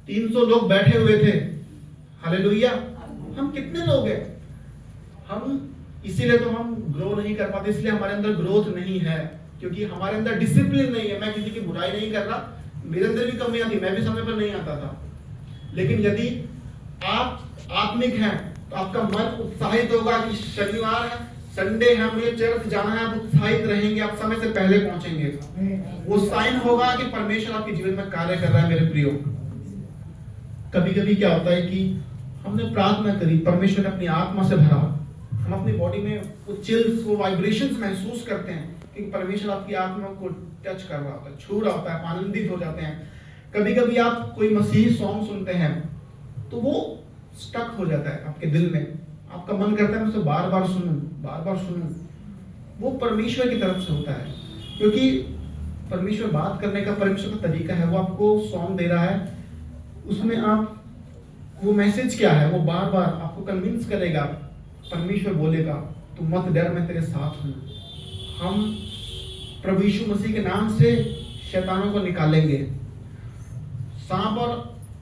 300 लोग बैठे हुए थे। हालेलुया। हम कितने लोग हैं? हम इसीलिए तो हम ग्रो नहीं कर पाते, इसलिए हमारे अंदर ग्रोथ नहीं है, क्योंकि हमारे अंदर डिसिप्लिन नहीं है। मैं किसी की बुराई नहीं कर रहा, मेरे अंदर भी कमियां थी, मैं भी समय पर नहीं आता था। लेकिन यदि आप आत्मिक हैं, तो आपका मन उत्साहित होगा कि शनिवार है, संडे है, मुझे चर्च जाना है। आप उत्साहित रहेंगे, आप समय से पहले पहुंचेंगे। वो साइन होगा कि परमेश्वर आपके जीवन में कार्य कर रहा है मेरे प्रियो। कभी कभी क्या होता है कि हमने प्रार्थना करी, परमेश्वर ने अपनी आत्मा से भरा, हम अपनी बॉडी में वो चिल्स, वो वाइब्रेशंस महसूस करते हैं कि परमेश्वर आपकी आत्मा को टच कर रहा होता है, छू रहा होता है, आनंदित हो जाते हैं। कभी कभी आप कोई मसीही सॉन्ग सुनते हैं, तो वो स्टक हो जाता है आपके दिल में। आपका मन करता है मैं उसे बार बार सुनूं। वो परमेश्वर की तरफ से होता है, क्योंकि परमेश्वर बात करने का, परमेश्वर का तरीका है। वो आपको सॉन्ग दे रहा है, उसमें आप, वो मैसेज क्या है, वो बार बार आपको कन्विंस करेगा। परमेश्वर बोलेगा तू मत डर, मैं तेरे साथ हूं। हम प्रभु यीशु मसीह के नाम से शैतानों को निकालेंगे। सांप और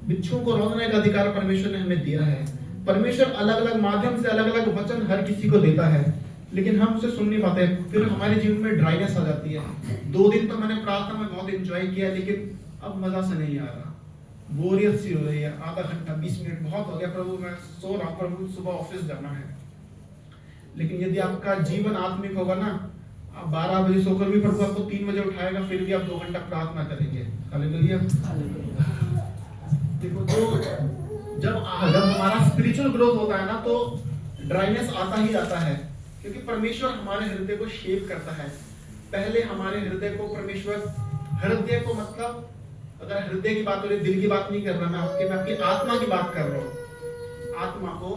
बिच्छू को रौंदने का अधिकार परमेश्वर ने हमें दिया है। परमेश्वर अलग अलग माध्यम से अलग अलग वचन हर किसी को देता है, लेकिन हम उसे सुन नहीं पाते। फिर हमारे जीवन में ड्राइनेस आ जाती है। 2 दिन तो मैंने प्रार्थना में बहुत एंजॉय किया, लेकिन अब मजा से नहीं आ रहा, बोरियत सी हो रही है। आधा घंटा 20 मिनट बहुत हो गया, प्रभु मैं सो रहा हूं, प्रभु सुबह ऑफिस जाना है। लेकिन यदि आपका जीवन आत्मिक होगा ना, आप 12 बजे सोकर भी प्रभु आपको 3 बजे उठाएगा, फिर भी आप 2 घंटा प्रार्थना करेंगे। हालेलुया। देखो, जब हमारा स्पिरिचुअल ग्रोथ होता है ना, तो ड्राइनेस आता ही आता है, क्योंकि परमेश्वर हमारे हृदय को शेप करता है। पहले हमारे हृदय को परमेश्वर, हृदय को मतलब, अगर हृदय की बात हो रही, दिल की बात नहीं कर रहा मैं आपकी आत्मा की बात कर रहा हूँ। आत्मा को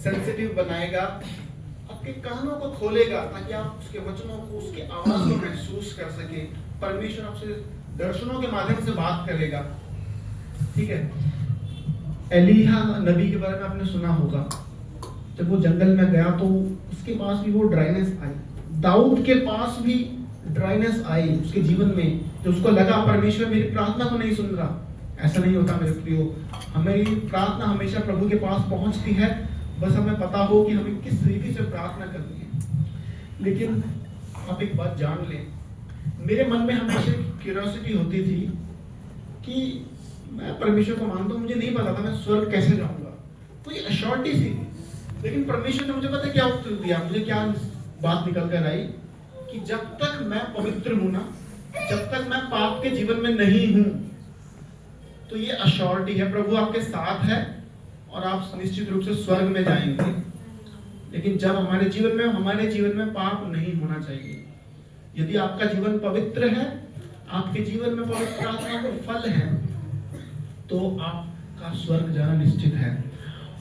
सेंसिटिव बनाएगा, आपके कानों को खोलेगा, ताकि आप उसके वचनों को, उसकी आवाज को महसूस कर सके। परमेश्वर आपसे दर्शनों के माध्यम से बात करेगा। ठीक है। एलिया नबी के बारे में आपने सुना होगा, जब वो जंगल में गया तो उसके पास भी वो ड्राइनेस आई। दाऊद के पास भी ड्राइनेस आई उसके जीवन में, जो उसको लगा परमेश्वर मेरी प्रार्थना को नहीं सुन रहा। ऐसा नहीं होता मेरे प्रियो, हमें प्रार्थना हमेशा प्रभु के पास पहुंचती है, बस हमें पता हो कि हमें किस रीति से प्रार्थना करनी है। लेकिन आप एक बात जान लें, मेरे मन में हमेशा क्यूरियोसिटी होती थी कि मैं परमेश्वर को मानता हूं, मुझे नहीं पता था मैं स्वर्ग कैसे जाऊंगा, तो ये अश्योरिटी सी थी। लेकिन परमेश्वर ने मुझे पता क्या उत्तर दिया, मुझे क्या बात निकल कर आई कि जब तक मैं पवित्र हूं ना, जब तक मैं पाप के जीवन में नहीं हूं, तो ये अश्योरिटी है, प्रभु आपके साथ है और आप निश्चित रूप से स्वर्ग में जाएंगे। लेकिन जब हमारे जीवन में पाप नहीं होना चाहिए। यदि आपका जीवन पवित्र है, आपके जीवन में पवित्र आत्मा का फल है, तो आपका स्वर्ग जाना निश्चित है।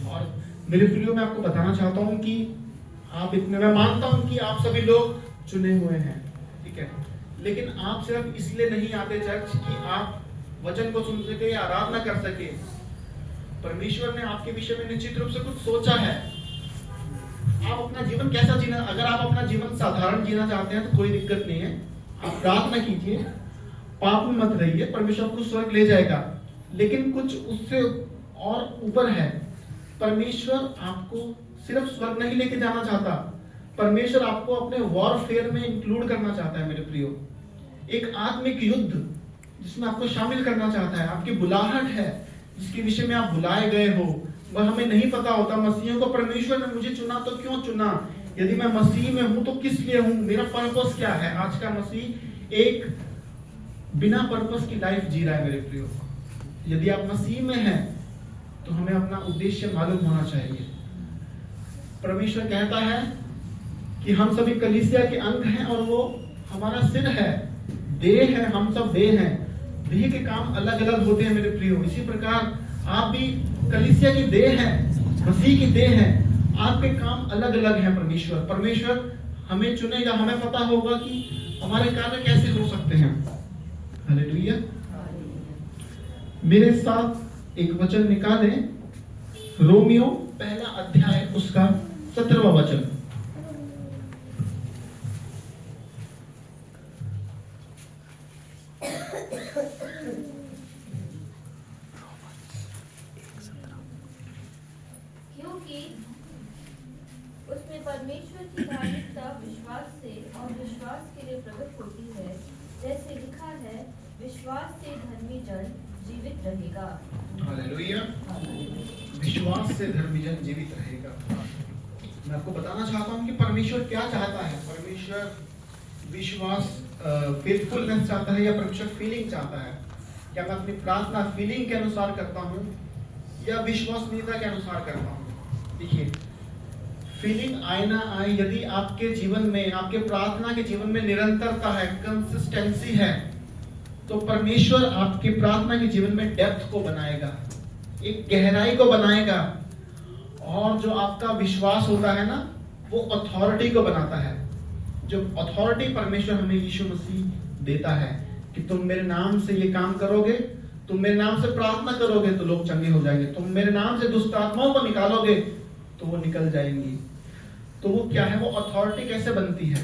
और मेरे प्रियो, मैं आपको बताना चाहता हूं कि मैं मानता हूं कि आप सभी लोग चुने हुए हैं, ठीक है, लेकिन आप सिर्फ इसलिए नहीं आते चर्च कि आप वचन को सुन सके या आराधना कर सके। परमेश्वर ने आपके विषय में निश्चित रूप से कुछ सोचा है। आप अपना जीवन कैसा जीना, अगर आप अपना जीवन साधारण जीना चाहते हैं तो कोई दिक्कत नहीं है, आप प्रार्थना कीजिए, पाप में मत रहिए, परमेश्वर आपको स्वर्ग ले जाएगा। लेकिन कुछ उससे और ऊपर है। परमेश्वर आपको सिर्फ स्वर्ग नहीं लेके जाना चाहता, परमेश्वर आपको अपने वॉरफेयर में इंक्लूड करना चाहता है मेरे प्रियो। एक आत्मिक युद्ध जिसमें आपको शामिल करना चाहता है। आपकी बुलाहट है जिसके विषय में आप बुलाए गए हो, वह हमें नहीं पता होता। मसीहियों को परमेश्वर ने मुझे चुना तो क्यों चुना, यदि मैं मसीह में हूं तो किस लिए हूं, मेरा पर्पस क्या है। आज का मसीह एक बिना पर्पस की लाइफ जी रहा है मेरे प्रियो। यदि आप मसीह में हैं तो हमें अपना उद्देश्य मालूम होना चाहिए। परमेश्वर कहता है कि हम सभी कलीसिया के अंग हैं और वो हमारा सिर है, देह है, हम सब देह हैं। देह के काम अलग अलग होते हैं मेरे प्रियो। इसी प्रकार आप भी कलीसिया की देह हैं, मसीह की देह हैं, आपके काम अलग अलग हैं। परमेश्वर हमें चुनेगा, हमें पता होगा कि हमारे कार्य कैसे हो सकते हैं। हालेलुया। मेरे साथ एक वचन निकालें, रोमियो 1 अध्याय उसका 17वां वचन। क्योंकि उसमें परमेश्वर की धार्मिकता विश्वास से और विश्वास के लिए प्रकट होती है, जैसे लिखा है, विश्वास से धर्मी जन जीवित रहेगा। हालेलुया। विश्वास से धर्मी जन जीवित रहेगा। मैं आपको बताना चाहता हूं कि परमेश्वर क्या चाहता है। परमेश्वर विश्वास, फेथफुलनेस चाहता है या परमेश्वर फीलिंग चाहता है। क्या मैं अपनी प्रार्थना फीलिंग के अनुसार करता हूं या विश्वसनीयता के अनुसार करता हूं। देखिए, फीलिंग आए ना आए, यदि आपके जीवन में, आपके प्रार्थना के जीवन में निरंतरता है, कंसिस्टेंसी है, तो परमेश्वर आपके प्रार्थना के जीवन में डेप्थ को बनाएगा, एक गहराई को बनाएगा। और जो आपका विश्वास होता है ना, वो अथॉरिटी को बनाता है। जो अथॉरिटी परमेश्वर हमें यीशु मसीह देता है कि तुम मेरे नाम से ये काम करोगे, तुम मेरे नाम से प्रार्थना करोगे तो लोग चंगे हो जाएंगे, तुम मेरे नाम से दुष्ट आत्माओं को निकालोगे तो वो निकल जाएंगी। तो वो क्या है, वो अथॉरिटी कैसे बनती है?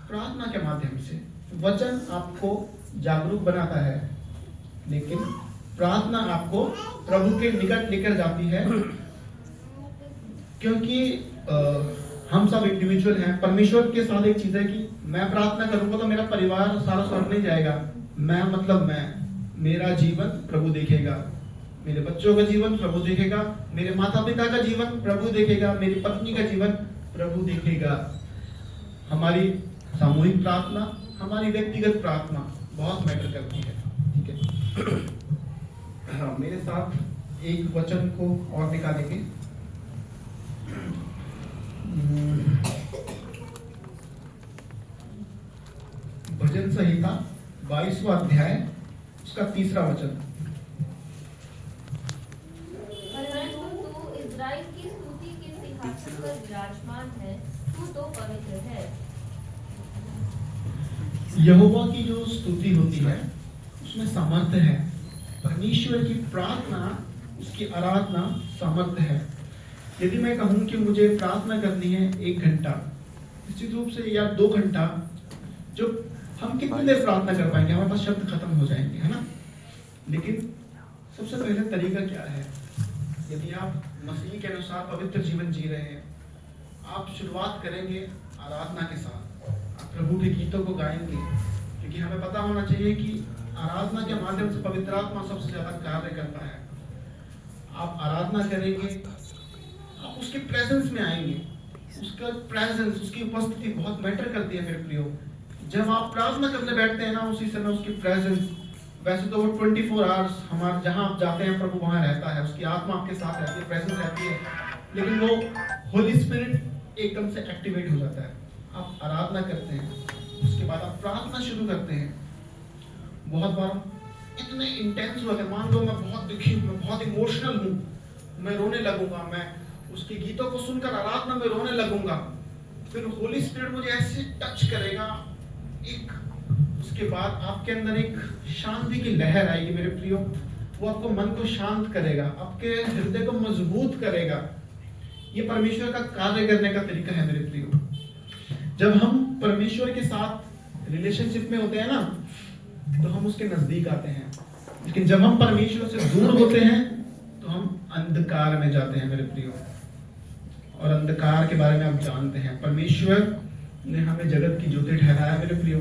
प्रार्थना के माध्यम से। वचन आपको जागरूक बनाता है, लेकिन प्रार्थना आपको प्रभु के निकट लेकर जाती है, क्योंकि हम सब इंडिविजुअल हैं। परमेश्वर के साथ एक चीज है कि मैं प्रार्थना करूंगा तो मेरा परिवार सारा स्वर्ग नहीं जाएगा। मेरा जीवन प्रभु देखेगा, मेरे बच्चों का जीवन प्रभु देखेगा, मेरे माता पिता का जीवन प्रभु देखेगा, मेरी पत्नी का जीवन प्रभु देखेगा। हमारी सामूहिक प्रार्थना, हमारी व्यक्तिगत प्रार्थना बहुत मैटर करती है, ठीक है। हाँ, मेरे साथ एक वचन को और निकालेंगे। भजन संहिता 22वां अध्याय उसका 3रा वचन। परंतु तू इज़राइल की स्तुति के सिंहासन पर विराजमान है, तू तो पवित्र है। यहोवा की जो स्तुति होती है उसमें सामर्थ्य है। परमेश्वर की प्रार्थना, उसकी आराधना सामर्थ्य है। यदि मैं कहूं कि मुझे प्रार्थना करनी है 1 घंटा, निश्चित रूप से, या 2 घंटा, जो हम कितनी देर प्रार्थना कर पाएंगे, हमारे पास शब्द खत्म हो जाएंगे, है ना। लेकिन सबसे पहले तरीका क्या है? यदि आप मसीह के अनुसार पवित्र जीवन जी रहे हैं, आप शुरुआत करेंगे आराधना के साथ। आप प्रभु के गीतों को गाएंगे, क्योंकि हमें पता होना चाहिए कि आराधना के माध्यम से पवित्र आत्मा सबसे ज्यादा कार्य करता है। आप आराधना करेंगे, आप उसके प्रेजेंस में आएंगे। उसका प्रेजेंस, उसकी उपस्थिति बहुत मैटर करती है मेरे प्रियो। जब आप प्रार्थना करने बैठते हैं ना, उसी समय उसकी प्रेजेंस, वैसे तो वो 24 आवर्स हमारे जहां आप जाते हैं प्रभु वहां रहता है, उसकी आत्मा आपके साथ रहती है, प्रेजेंस रहती है, लेकिन वो होली स्पिरिट एकदम से एक्टिवेट हो जाता है। आप आराधना करते हैं, उसके बाद आप प्रार्थना शुरू करते हैं। बहुत बार इतने इंटेंस हुआ, मान लो मैं बहुत दुखी हूँ, मैं बहुत इमोशनल हूँ, मैं रोने लगूंगा, मैं उसके गीतों को सुनकर आराधना में रोने लगूंगा, फिर होली स्पिरिट मुझे ऐसे टच करेगा, एक उसके बाद आपके अंदर एक शांति की लहर आएगी मेरे प्रियो। वो आपको मन को शांत करेगा, आपके हृदय को मजबूत करेगा। ये परमेश्वर का कार्य करने का तरीका है मेरे प्रियो। जब हम परमेश्वर के साथ रिलेशनशिप में होते हैं ना, तो हम उसके नजदीक आते हैं, लेकिन जब हम परमेश्वर से दूर होते हैं तो हम अंधकार में जाते हैं मेरे प्रियो। और अंधकार के बारे में आप जानते हैं, परमेश्वर ने हमें जगत की ज्योति ठहराया मेरे प्रियो,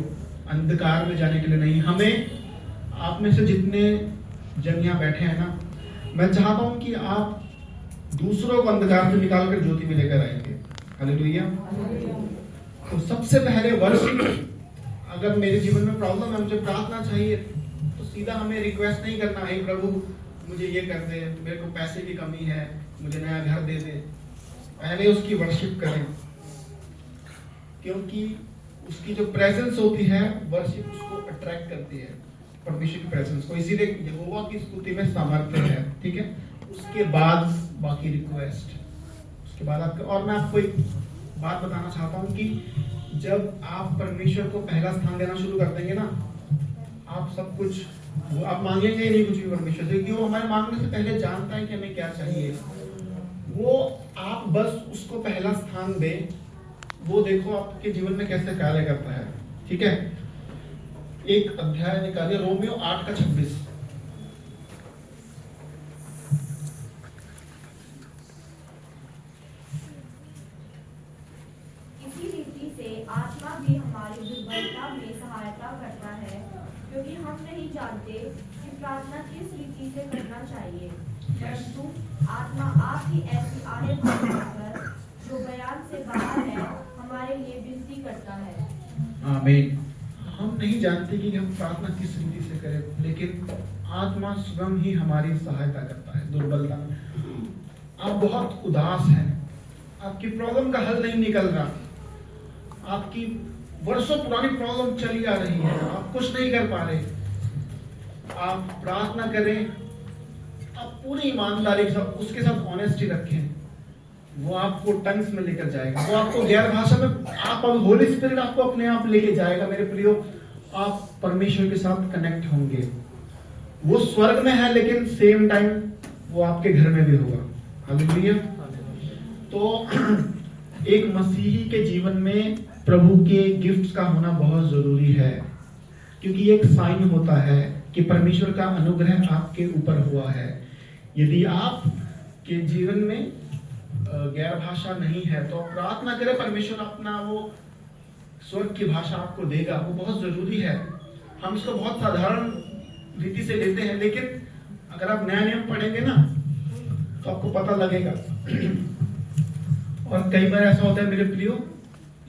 अंधकार में जाने के लिए नहीं। हमें, आप में से जितने जन यहाँ बैठे हैं ना, मैं चाहता हूं कि आप दूसरों को अंधकार से निकालकर ज्योति में लेकर आएंगे। हालेलुया। तो सबसे पहले वर्शिप, अगर मेरे जीवन में प्रॉब्लम है, मुझे प्रार्थना चाहिए, तो सीधा हमें रिक्वेस्ट नहीं करना है प्रभु मुझे ये कर दे, मेरे को पैसे की कमी है, मुझे नया घर दे दे। पहले उसकी वर्शिप करें, क्योंकि उसकी जो प्रेजेंस होती है, वर्शिप उसको अट्रैक्ट करती है, परमेश्वर की प्रेजेंस को। इसीलिए यहोवा की स्तुति में सामर्थ्य है, ठीक है। उसके बाद बाकी रिक्वेस्ट, उसके बाद आपके, और मैं आपको एक बात बताना चाहता हूं कि जब आप परमेश्वर को पहला स्थान देना शुरू कर देंगे ना, आप सब कुछ, वो आप मांगेंगे ही नहीं कुछ भी परमेश्वर से, क्योंकि वो हमारे मांगने से पहले जानता है कि हमें क्या चाहिए। वो आप बस उसको पहला स्थान दें, वो देखो आपके जीवन में कैसे कार्य करता है, ठीक है। एक अध्याय निकालिए, रोमियो 8:26। इसी रीति से आत्मा भी हमारी दुर्बलता में सहायता करता है, क्योंकि हम नहीं जानते कि प्रार्थना किस रीति से करना चाहिए, परंतु आत्मा आप ही ऐसी आहें भरकर जो बयान से बाहर है हमारे लिए विनती करता है। आमीन। हम नहीं जानते कि हम प्रार्थना किस रीति से करें, लेकिन आत्मा स्वयं ही हमारी सहायता करता है दुर्बलता में। आप बहुत उदास हैं, आपकी प्रॉब्लम का हल नहीं निकल रहा, आपकी वर्षों पुरानी प्रॉब्लम चली आ रही है, आप कुछ नहीं कर पा रहे, आप प्रार्थना करें, आप पूरी ईमानदारी के साथ उसके साथ ऑनेस्टी रखें, वो आपको टंग्स में लेकर जाएगा, वो आपको गैर भाषा में, आप होली स्पिरिट आपको अपने आप लेके जाएगा मेरे प्रियो। आप परमेश्वर के साथ कनेक्ट होंगे। वो स्वर्ग में है, लेकिन सेम टाइम वो आपके घर में भी होगा। हालेलुया। तो एक मसीही के जीवन में प्रभु के गिफ्ट्स का होना बहुत जरूरी है। क्योंकि ये एक साइन होता है कि परमेश्वर का अनुग्रह आपके ऊपर हुआ है। यदि आप के जीवन में गैर भाषा नहीं है तो प्रार्थना करें, परमेश्वर अपना वो स्वर्ग की भाषा आपको देगा। वो बहुत जरूरी है। हम इसको बहुत साधारण रीति से लेते हैं, लेकिन अगर आप नया नियम पढ़ेंगे ना तो आपको पता लगेगा। और कई बार ऐसा होता है मेरे प्रियो,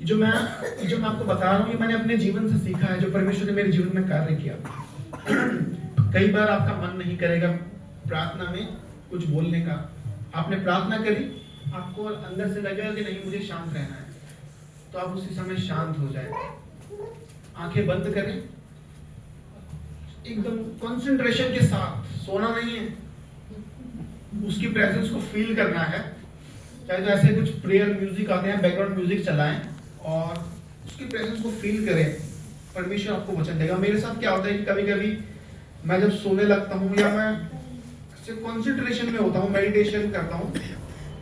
जो मैं आपको बता रहा हूँ, ये मैंने अपने जीवन से सीखा है, जो परमेश्वर ने मेरे जीवन में कार्य किया। कई बार आपका मन नहीं करेगा प्रार्थना में कुछ बोलने का। आपने प्रार्थना करी, आपको अंदर से लगेगा कि नहीं, मुझे शांत रहना है, तो आप उसी समय शांत हो जाए। आंखें बंद करें, एकदम कंसंट्रेशन के साथ, सोना नहीं है, उसकी प्रेजेंस को फील करना है। चाहे तो ऐसे कुछ प्रेयर म्यूजिक आते हैं, बैकग्राउंड म्यूजिक चलाएं और उसकी प्रेजेंस को फील करें। परमेश्वर आपको वचन देगा। मेरे साथ क्या होता है कि कभी कभी मैं जब सोने लगता हूँ या मैं कंसंट्रेशन में होता हूँ, मेडिटेशन करता हूँ,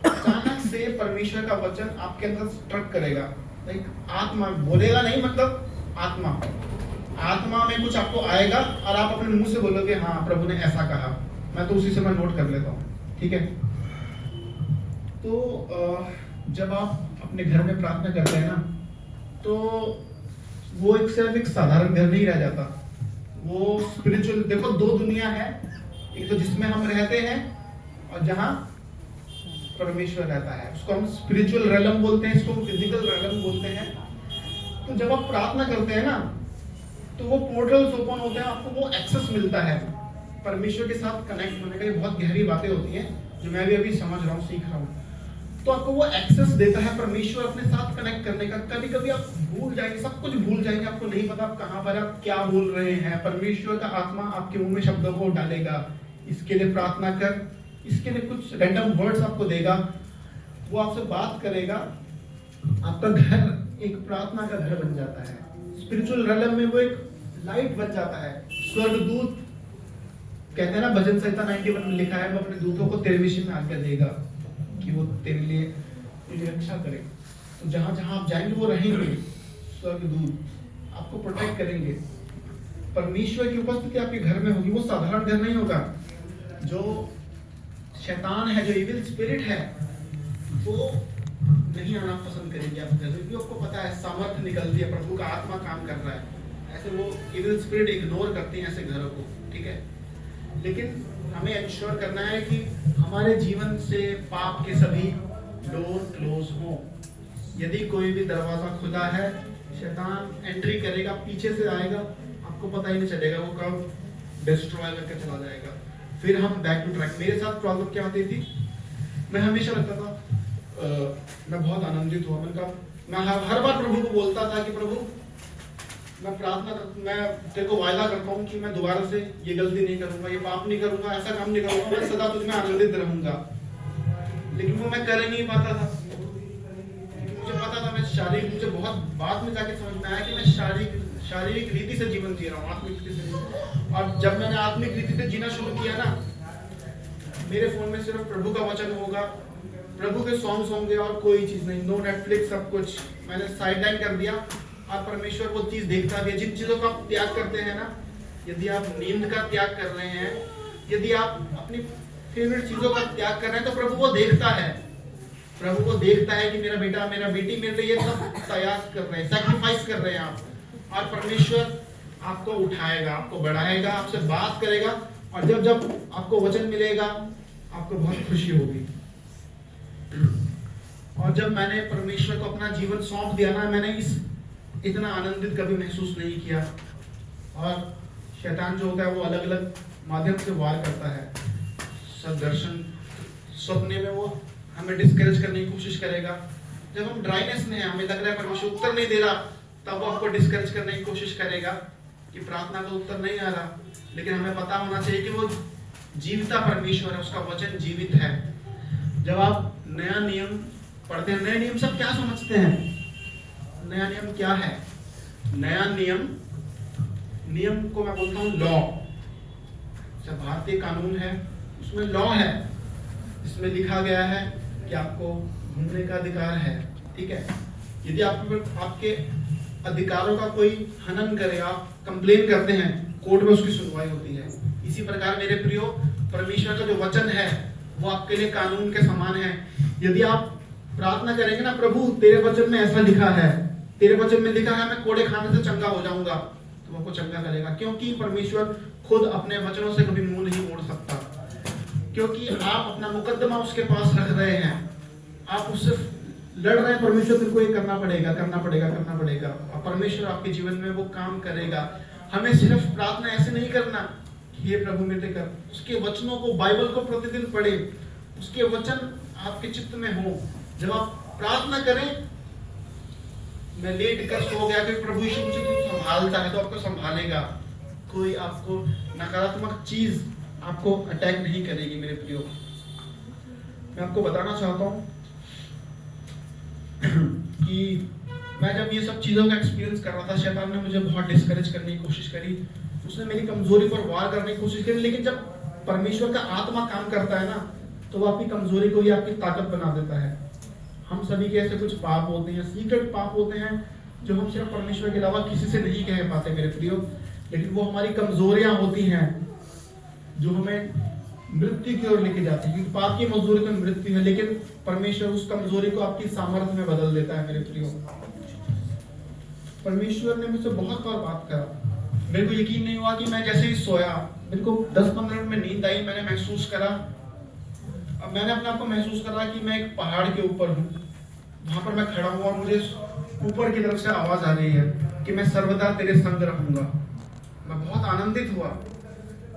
अचानक से परमेश्वर का वचन आपके अंदर स्ट्रक करेगा। लाइक आत्मा बोलेगा नहीं, मतलब आत्मा में कुछ आपको आएगा और आप अपने मुंह से बोलोगे हाँ प्रभु ने ऐसा कहा। मैं तो उसी समय नोट कर लेता हूँ, ठीक है। तो जब आप अपने घर में प्रार्थना करते हैं ना, तो वो सिर्फ एक साधारण घर नहीं रह जाता, वो स्पिरिचुअल। देखो, दो दुनिया है, एक तो जिसमें हम रहते हैं और जहां परमेश्वर रहता है, उसको हम स्पिरिचुअल रेलम बोलते हैं, इसको हम फिजिकल रेलम बोलते हैं। तो जब आप प्रार्थना करते हैं ना, तो वो पोर्टल्स ओपन होते हैं, आपको वो एक्सेस मिलता है परमेश्वर के साथ कनेक्ट होने का। ये बहुत गहरी बातें होती हैं जो मैं भी अभी समझ रहा हूँ, सीख रहा हूँ। तो आपको वो एक्सेस देता है परमेश्वर अपने साथ कनेक्ट करने का। कभी कभी आप भूल जाएंगे, सब कुछ भूल जाएंगे, आपको नहीं पता आप कहाँ पर आप क्या बोल रहे हैं। परमेश्वर का आत्मा आपके मुंह में शब्दों को डालेगा, इसके लिए प्रार्थना कर, इसके लिए कुछ रैंडम वर्ड्स आपको देगा, वो आपसे बात करेगा। आपका घर एक प्रार्थना का घर बन जाता है। स्पिरिचुअल रेलम में वो एक लाइट बन जाता है। स्वर्गदूत कहते हैं ना, भजन संहिता 91 में लिखा है, वो अपने दूतों को तेरे विषय में आज्ञा देगा कि वो तेरे लिए तेरी रक्षा करे। तो जहां जहां आप जाएंगे वो रहेंगे, स्वर्गदूत आपको प्रोटेक्ट करेंगे। परमेश्वर की उपस्थिति आपके घर में होगी। वो साधारण घर नहीं होगा। जो शैतान है, जो इविल स्पिरिट है, वो नहीं आना पसंद करेंगे आपके घर में, क्योंकि आपको पता है सामर्थ्य निकलती है, प्रभु का आत्मा काम कर रहा है। ऐसे वो इविल स्पिरिट इग्नोर करते हैं ऐसे घरों को, ठीक है। लेकिन हमें इंश्योर करना है कि हमारे जीवन से पाप के सभी डोर क्लोज हो। यदि कोई भी दरवाजा खुला है, शैतान एंट्री करेगा, पीछे से आएगा, आपको पता ही नहीं चलेगा वो कब डिस्ट्रॉय करके चला जाएगा। फिर हम बैक टू ट्रैक। मेरे साथ प्रॉब्लम क्या होती थी, मैं हमेशा लगता था मैं बहुत आनंदित हुआ, मैं हर बार प्रभु को बोलता था कि प्रभु मैं तेरे को वायदा करता हूँ कि मैं दोबारा से ये गलती नहीं करूंगा, ये पाप नहीं करूंगा, ऐसा काम नहीं करूंगा, मैं सदा तुझ में आनंदित रहूंगा। लेकिन वो मैं कर नहीं पाता था। मुझे पता था मुझे बहुत बाद में जाके समझ में आया कि मैं शारीरिक रीति से जीवन जी रहा हूँ, आत्मिक रीति से। और जब मैंने आत्मिक रीति से जीना शुरू किया ना, मेरे फोन में सिर्फ प्रभु का वचन होगा, प्रभु के सॉन्ग्स होंगे और कोई चीज नहीं, नो नेटफ्लिक्स, सब कुछ मैंने साइडलाइन कर दिया। और परमेश्वर वो चीज देखता भी है। जिन चीजों का आप त्याग करते हैं ना, यदि आप नींद का त्याग कर रहे हैं, यदि आप अपनी फेवरेट चीजों का त्याग कर रहे हैं, तो प्रभु वो देखता है। प्रभु वो देखता है कि मेरा बेटा, मेरा बेटी मेरे लिए सब त्याग कर रहे हैं, सैक्रिफाइस कर रहे हैं आप। और परमेश्वर आपको उठाएगा, आपको बढ़ाएगा, आपसे बात करेगा। और जब जब आपको वचन मिलेगा, आपको बहुत खुशी होगी। और जब मैंने परमेश्वर को अपना जीवन सौंप दिया ना, मैंने इतना आनंदित कभी महसूस नहीं किया। और शैतान जो होता है वो अलग अलग माध्यम से वार करता है। सदर्शन सपने में वो हमें डिस्करेज करने की कोशिश करेगा। जब हम ड्राइनेस में हैं, हमें लग रहा है परमेश्वर उत्तर नहीं दे रहा, तब वो आपको डिस्करेज करने की कोशिश करेगा कि प्रार्थना का उत्तर नहीं आ रहा। लेकिन हमें पता होना चाहिए कि वो जीविता परमेश्वर है, उसका वचन जीवित है। जब आप नया नियम पढ़ते हैं, नए नियम सब क्या समझते हैं? नया नियम क्या है? नया नियम को मैं बोलता हूँ लॉ। जब भारतीय कानून है, उसमें लॉ है, इसमें लिखा गया है कि आपको घूमने का अधिकार है, ठीक है। यदि आपके अधिकारों का कोई हनन करे, आप कंप्लेन करते हैं, कोर्ट में उसकी सुनवाई होती है। इसी प्रकार मेरे प्रियो, परमेश्वर का जो वचन है वो आपके लिए कानून के समान है। यदि आप प्रार्थना करेंगे ना, प्रभु तेरे वचन में ऐसा लिखा है, तेरे वचन में लिखा है मैं कोड़े खाने से चंगा हो जाऊंगा, तो आपको चंगा करेगा, क्योंकि परमेश्वर खुद अपने वचनों से कभी मुंह नहीं मोड़ सकता। क्योंकि आप अपना मुकदमा उसके पास रख रहे हैं, आप उससे लड़ रहे हैं, परमेश्वर तेरे को ये करना पड़ेगा, करना पड़ेगा, करना पड़ेगा, और परमेश्वर आपके जीवन में वो काम करेगा। हमें सिर्फ प्रार्थना ऐसे नहीं करना कि हे प्रभु मेरे कर, उसके वचनों को, बाइबल को प्रतिदिन पढ़े, उसके वचन आपके चित्त में हो। जब आप प्रार्थना करें, मैं लेट कर सो गया कि प्रभु यीशु मुझे तो संभालता है, तो आपको संभालेगा। कोई आपको नकारात्मक चीज आपको अटैक नहीं करेगी मेरे प्रियो। मैं आपको बताना चाहता हूं कि मैं जब ये सब चीजों का एक्सपीरियंस कर रहा था, शैतान ने मुझे बहुत डिस्करेज करने की कोशिश करी, उसने मेरी कमजोरी पर वार करने की कोशिश करी। लेकिन जब परमेश्वर का आत्मा काम करता है ना, तो वो आपकी कमजोरी को ही आपकी ताकत बना देता है। हम सभी के ऐसे कुछ पाप होते हैं, सीक्रेट पाप होते हैं, जो हम सिर्फ परमेश्वर के अलावा किसी से नहीं कह पाते मेरे प्रियो। लेकिन वो हमारी कमजोरियां होती हैं जो हमें मृत्यु की ओर लेके जाती है, क्योंकि पाप की मजदूरी तो मृत्यु है, लेकिन परमेश्वर उस कमजोरी को आपकी सामर्थ्य में बदल देता है मेरे प्रियो। परमेश्वर ने मुझसे बहुत बार बात करा, मेरे को यकीन नहीं हुआ कि मैं जैसे ही सोया, मेरे को 10-15 मिनट में नींद आई, मैंने महसूस करा, अब मैंने अपने आप को महसूस करा कि मैं एक पहाड़ के ऊपर हूँ, वहां पर मैं खड़ा हुआ और मुझे ऊपर की तरफ से आवाज आ रही है कि मैं सर्वदा तेरे संग रहूंगा। मैं बहुत आनंदित हुआ,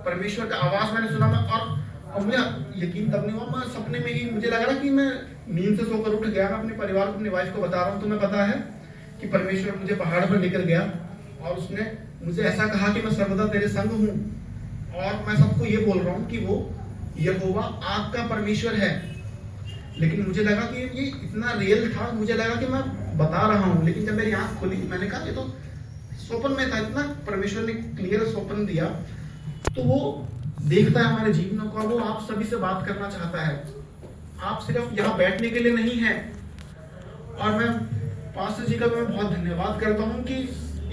परमेश्वर का आवाज मैंने सुना, और मुझे यकीन तब नहीं हुआ, मैं सपने में ही मुझे लग रहा कि मैं नींद से सोकर उठ गया। मैं अपने परिवार को, अपनी वाइफ को बता रहा हूँ, तुम्हें पता है कि परमेश्वर मुझे पहाड़ पर लेकर गया और उसने मुझे ऐसा कहा कि मैं सर्वदा तेरे संग हूँ, और मैं सबको ये बोल रहा हूँ कि वो यहोवा आपका परमेश्वर है। लेकिन मुझे लगा कि ये इतना रियल था, मुझे लगा कि मैं बता रहा हूँ, लेकिन जब मेरी आंख खुली, मैंने कहा ये तो स्वप्न में था, इतना परमेश्वर ने क्लियर स्वप्न दिया। तो वो देखता है हमारे जीवनों को, वो आप सभी से बात करना चाहता है। आप सिर्फ यहाँ बैठने के लिए नहीं है। और मैं पास्टर जी का मैं बहुत धन्यवाद करता हूँ कि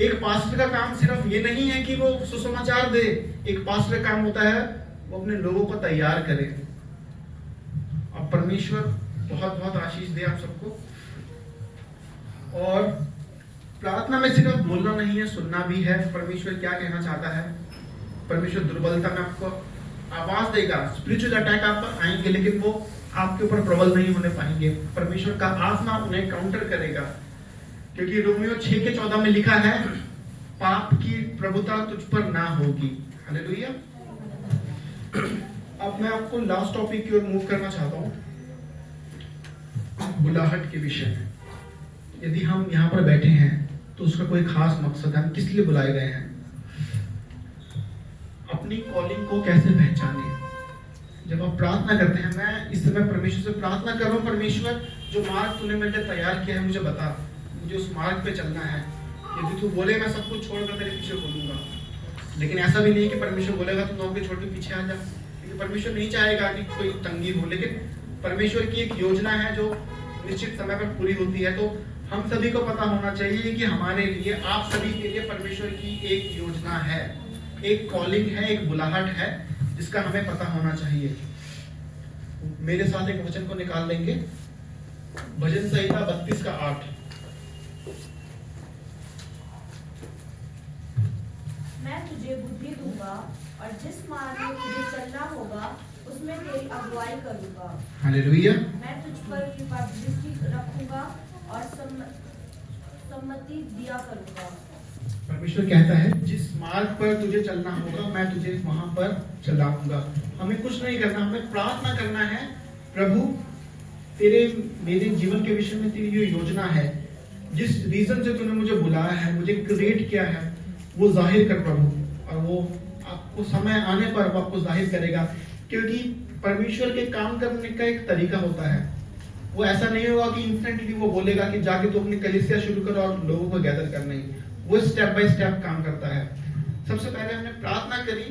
एक पास्टर का काम सिर्फ ये नहीं है कि वो सुसमाचार दे, एक पास्टर का काम होता है वो अपने लोगों को तैयार करे। अब परमेश्वर बहुत बहुत आशीष दे आप सबको। और प्रार्थना में सिर्फ बोलना नहीं है, सुनना भी है। परमेश्वर क्या कहना चाहता है, परमेश्वर दुर्बलता में आपको आवाज देगा, स्पिरिचुअल अटैक आप पर आएंगे, लेकिन वो आपके ऊपर प्रबल नहीं होने पाएंगे। परमेश्वर का आत्मा उन्हें काउंटर करेगा, क्योंकि रोमियो 6:14 में लिखा है, पाप की प्रभुता तुझ पर ना होगी। हालेलुया। अब मैं आपको लास्ट टॉपिक की ओर मूव करना चाहता हूं, बुलाहट के विषय में। यदि हम यहाँ पर बैठे हैं तो उसका कोई खास मकसद है, हम किस लिए बुलाए गए हैं। अपनी कॉलिंग को कैसे पहचाने। जब आप प्रार्थना करते हैं, मैं इस समय परमेश्वर से प्रार्थना कर रहा हूँ, परमेश्वर जो मार्ग तूने मेरे लिए तैयार किया है मुझे बता, मुझे उस मार्ग पे चलना है। यदि तू बोले मैं सब कुछ छोड़कर तेरे पीछे बोलूंगा, लेकिन ऐसा भी नहीं कि परमेश्वर बोलेगा तू नौकरी छोड़ के पीछे आ जा, क्योंकि परमेश्वर नहीं चाहेगा कि कोई तंगी हो। लेकिन परमेश्वर की एक योजना है जो निश्चित समय पर पूरी होती है। तो हम सभी को पता होना चाहिए कि हमारे लिए, आप सभी के लिए परमेश्वर की एक योजना है, एक कॉलिंग है, एक बुलाहट है, जिसका हमें पता होना चाहिए। मेरे साथ एक वचन को निकाल लेंगे, भजन संहिता 32:8। मैं तुझे बुद्धि दूंगा और जिस मार्ग में तुझे चलना होगा उसमें तेरी अगुवाई करूंगा। हालेलुया। मैं तुझ पर कृपा दृष्टि रखूंगा और सम्मति दिया करूंगा। परमेश्वर कहता है जिस मार्ग पर तुझे चलना होगा मैं तुझे वहां पर चलाऊंगा। हमें कुछ नहीं करना, हमें प्रार्थना करना है, प्रभु तेरे मेरे जीवन के विषय में तेरी जो योजना है, जिस रीजन से तूने मुझे बुलाया है, मुझे क्रिएट किया है, वो जाहिर कर प्रभु। और वो आपको समय आने पर वो आपको जाहिर करेगा, क्योंकि परमेश्वर के काम करने का एक तरीका होता है। वो ऐसा नहीं होगा कि इंस्टेंटली वो बोलेगा कि जाके तू अपनी कलीसिया शुरू करो और लोगों को गैदर करना ही। वो स्टेप बाय स्टेप काम करता है। सबसे पहले हमने प्रार्थना करी,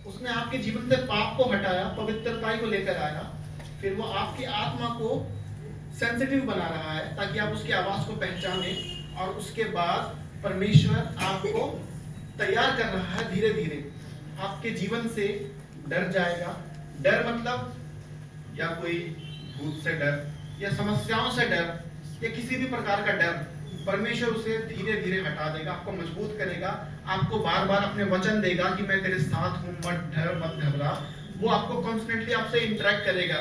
उसने आपके जीवन से पाप को हटाया, पवित्रता को लेकर आया। फिर वो आपकी आत्मा को सेंसिटिव बना रहा है ताकि आप उसकी आवाज को पहचाने और उसके बाद परमेश्वर आपको तैयार कर रहा है धीरे धीरे। आपके जीवन से डर जाएगा। डर मतलब या कोई भूत से डर या समस्याओं से डर या किसी भी प्रकार का डर, परमेश्वर उसे धीरे धीरे हटा देगा, आपको मजबूत करेगा, आपको बार बार अपने वचन देगा कि मैं तेरे साथ हूं, मत डर मत घबरा। वो आपको कॉन्स्टेंटली आपसे इंटरेक्ट करेगा,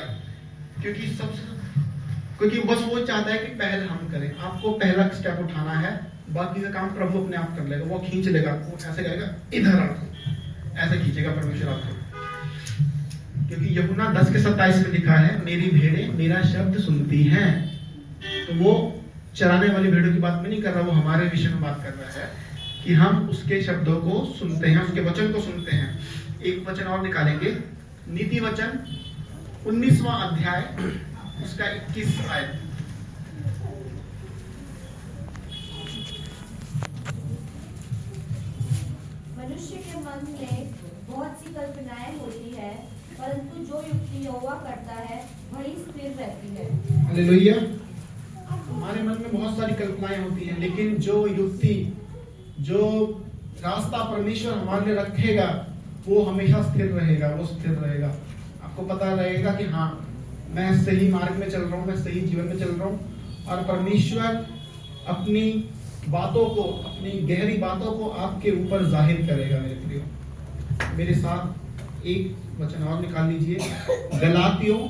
क्योंकि बस वो चाहता है कि पहल हम करें। आपको पहला स्टेप उठाना है, बाकी का काम प्रभु अपने आप कर लेगा। वो खींच लेगा, वो ऐसे करेगा, इधर आपको ऐसे खींचेगा परमेश्वर आपको। क्योंकि यूहन्ना 10:27 में लिखा है, मेरी भेड़ें मेरा शब्द सुनती हैं। तो वो चराने वाली भेड़ों की बात में नहीं कर रहा, वो हमारे विषय में बात कर रहा है कि हम उसके शब्दों को सुनते हैं, उसके वचन को सुनते हैं। एक वचन और निकालेंगे, नीति वचन 19वां अध्याय उसका 21 आयत। मनुष्य के मन में बहुत सी कल्पनाएं होती है, परंतु जो युक्ति यहोवा करता है वही स्थिर रहती है। हालेलुया। हमारे मन में बहुत सारी कल्पनाएं होती हैं, लेकिन जो युक्ति, जो रास्ता परमेश्वर हमारे लिए रखेगा वो हमेशा स्थिर रहेगा, वो स्थिर रहेगा। आपको पता रहेगा कि हाँ, मैं सही मार्ग में चल रहा हूँ, मैं सही जीवन में चल रहा हूँ, और परमेश्वर अपनी बातों को, अपनी गहरी बातों को आपके ऊपर जाहिर करेगा। मेरे प्रियो, मेरे साथ एक वचन और निकाल लीजिए, गलातियों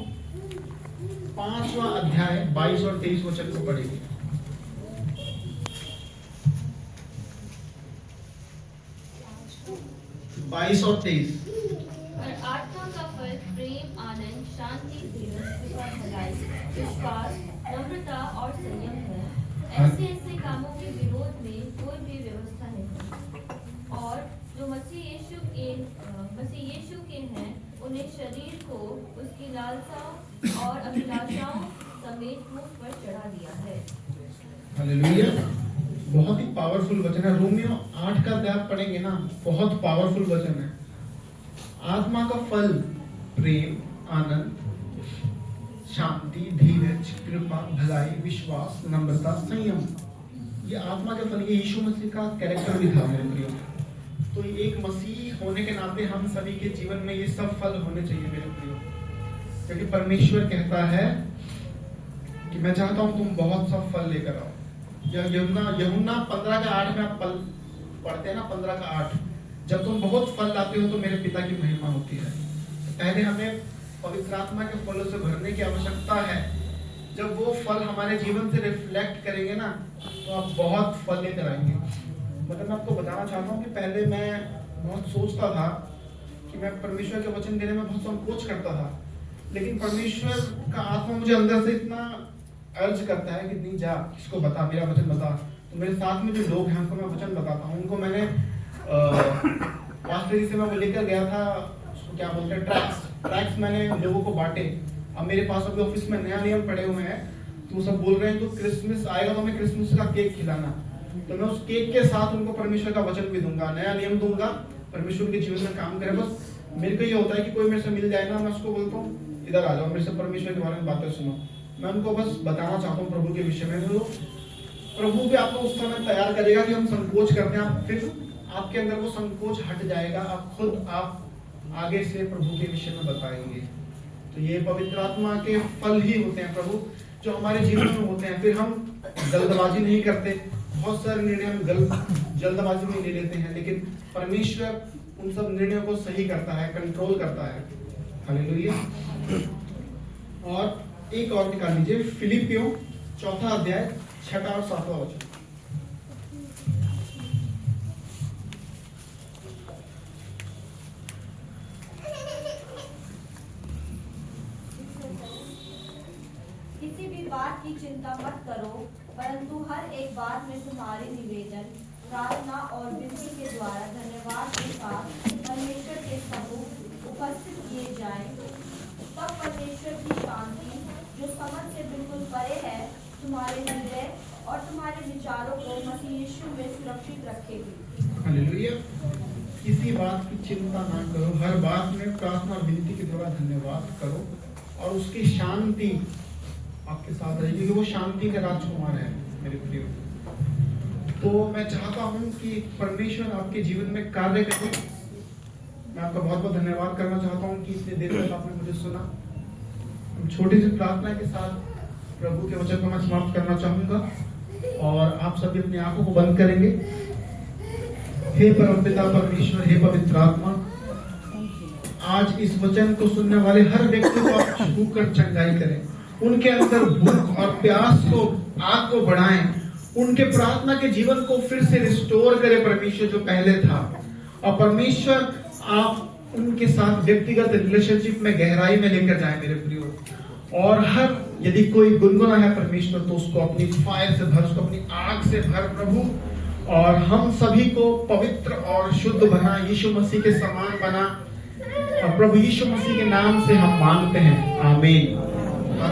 5वां अध्याय 22 और 23 वचन को पढ़ेंगे। 22 और 23। और आत्मा का फल प्रेम, आनंद, शांति, धीरज, भलाई, विश्वास, नम्रता और संयम है। ऐसे ऐसे कामों के विरोध में कोई भी व्यवस्था नहीं। और जो मसीह यीशु के हैं, उन्हें शरीर को उसकी लालसाओं और अभिलाषाओं समेत मुख पर चढ़ा दिया है। हालेलुया। बहुत ही पावरफुल वचन है। रोमियो 8 का अध्याय पढ़ेंगे ना, बहुत पावरफुल वचन है। आत्मा का फल प्रेम, आनंद, शांति, धीरज, कृपा, भलाई, विश्वास, नम्रता, संयम। ये आत्मा के फल, ये यीशु मसीह का कैरेक्टर भी था मेरे प्रियो। तो एक मसीह होने के नाते हम सभी के जीवन में ये सब फल होने चाहिए मेरे प्रियो, क्योंकि परमेश्वर कहता है कि मैं चाहता हूं तुम बहुत सब फल लेकर आओ। यूहन्ना 15:8 में आप पढ़ते हैं ना, 15:8, जब तुम बहुत फल लाते हो तो मेरे पिता की महिमा होती है। पहले हमें पवित्र आत्मा के फलों से भरने की आवश्यकता है। जब वो फल हमारे जीवन से रिफ्लेक्ट करेंगे ना, तो आप बहुत फल लेकर आएंगे। मतलब मैं आपको बताना चाहता हूँ कि पहले मैं बहुत सोचता था कि मैं परमेश्वर के वचन देने में बहुत संकोच करता था, लेकिन परमेश्वर का आत्मा मुझे अंदर से इतना अर्ज करता है कि नहीं, जा इसको बता, मेरा वचन बता। तो मेरे साथ में जो लोग हैं उनको मैं वचन बताता हूँ। उनको मैंने मास्टरी से मैं लेकर गया था, उसको क्या बोलते हैं, ट्रैक्स मैंने लोगों को बांटे। अब मेरे पास अभी ऑफिस में नया नियम पड़े हुए हैं, तो सब बोल रहे हैं तो क्रिसमस आएगा तो हमें क्रिसमस का केक खिलाना। तो मैं उस केक के साथ उनको परमेश्वर का वचन भी दूंगा, नया नियम दूंगा, परमेश्वर के जीवन में काम करे। बस मेरे को ये होता है कि कोई मेरे से मिल जाए ना, मैं उसको बोलता हूँ इधर आ जाओ, मेरे से परमेश्वर के बारे में बातें सुनो। मैं उनको बस बताना चाहता हूँ प्रभु के विषय में। तो प्रभु भी आपको उस समय तैयार करेगा कि हम संकोच करते हैं, फिर आपके अंदर वो संकोच हट जाएगा, आप आगे से प्रभु के विषय में बताएंगे। तो ये पवित्र आत्मा के फल ही होते हैं प्रभु, जो हमारे जीवन में होते हैं। फिर हम जल्दबाजी नहीं करते, बहुत सारे निर्णय हम जल्दबाजी में ले लेते हैं, लेकिन परमेश्वर उन सब निर्णयों को सही करता है, कंट्रोल करता है। हालेलुया। और एक और निकाल लीजिए, फिलिपियों 4 अध्याय 6 और 7 वचन। किसी भी बात की चिंता मत करो, परंतु हर एक बात में तुम्हारे निवेदन, प्रार्थना और विनती के द्वारा धन्यवाद के साथ परमेश्वर के सम्मुख उपस्थित किए जाएं। तब परमेश्वर की शांति, जो समझ से बिल्कुल परे है, तुम्हारे हृदय और तुम्हारे विचारों को मसीह यीशु में सुरक्षित रखेगी। हालेलुया। किसी बात की चिंता ना करो, हर बात में प्रार्थना और विनती के द्वारा धन्यवाद करो, और उसकी शांति आपके साथ रहेगी, क्योंकि वो शांति का राजकुमार है मेरे प्रियो। तो मैं चाहता हूं कि परमेश्वर आपके जीवन में कार्य करे। मैं आपका बहुत बहुत धन्यवाद करना चाहता हूं कि इतने देर तक आपने मुझे सुना। हम छोटी सी प्रार्थना के साथ प्रभु के वचन को मैं समाप्त करना चाहूंगा और आप सभी अपनी आंखों को बंद करेंगे। हे परमपिता परमेश्वर, हे पवित्र आत्मा, आज इस वचन को सुनने वाले हर व्यक्ति को आप छूकर चंगाई करें। उनके अंदर भूख और प्यास को, आग को बढ़ाएं। उनके प्रार्थना के जीवन को फिर से रिस्टोर करें परमेश्वर, जो पहले था। और परमेश्वर आप उनके साथ व्यक्तिगत रिलेशनशिप में गहराई में लेकर जाए मेरे प्रियो। और हर यदि कोई गुनगुना है परमेश्वर, तो उसको अपनी फायर से भर, उसको अपनी आग से भर प्रभु। और हम सभी को पवित्र और शुद्ध बना, यीशु मसीह के समान बना। और प्रभु यीशु मसीह के नाम से हम मांगते हैं, आमीन।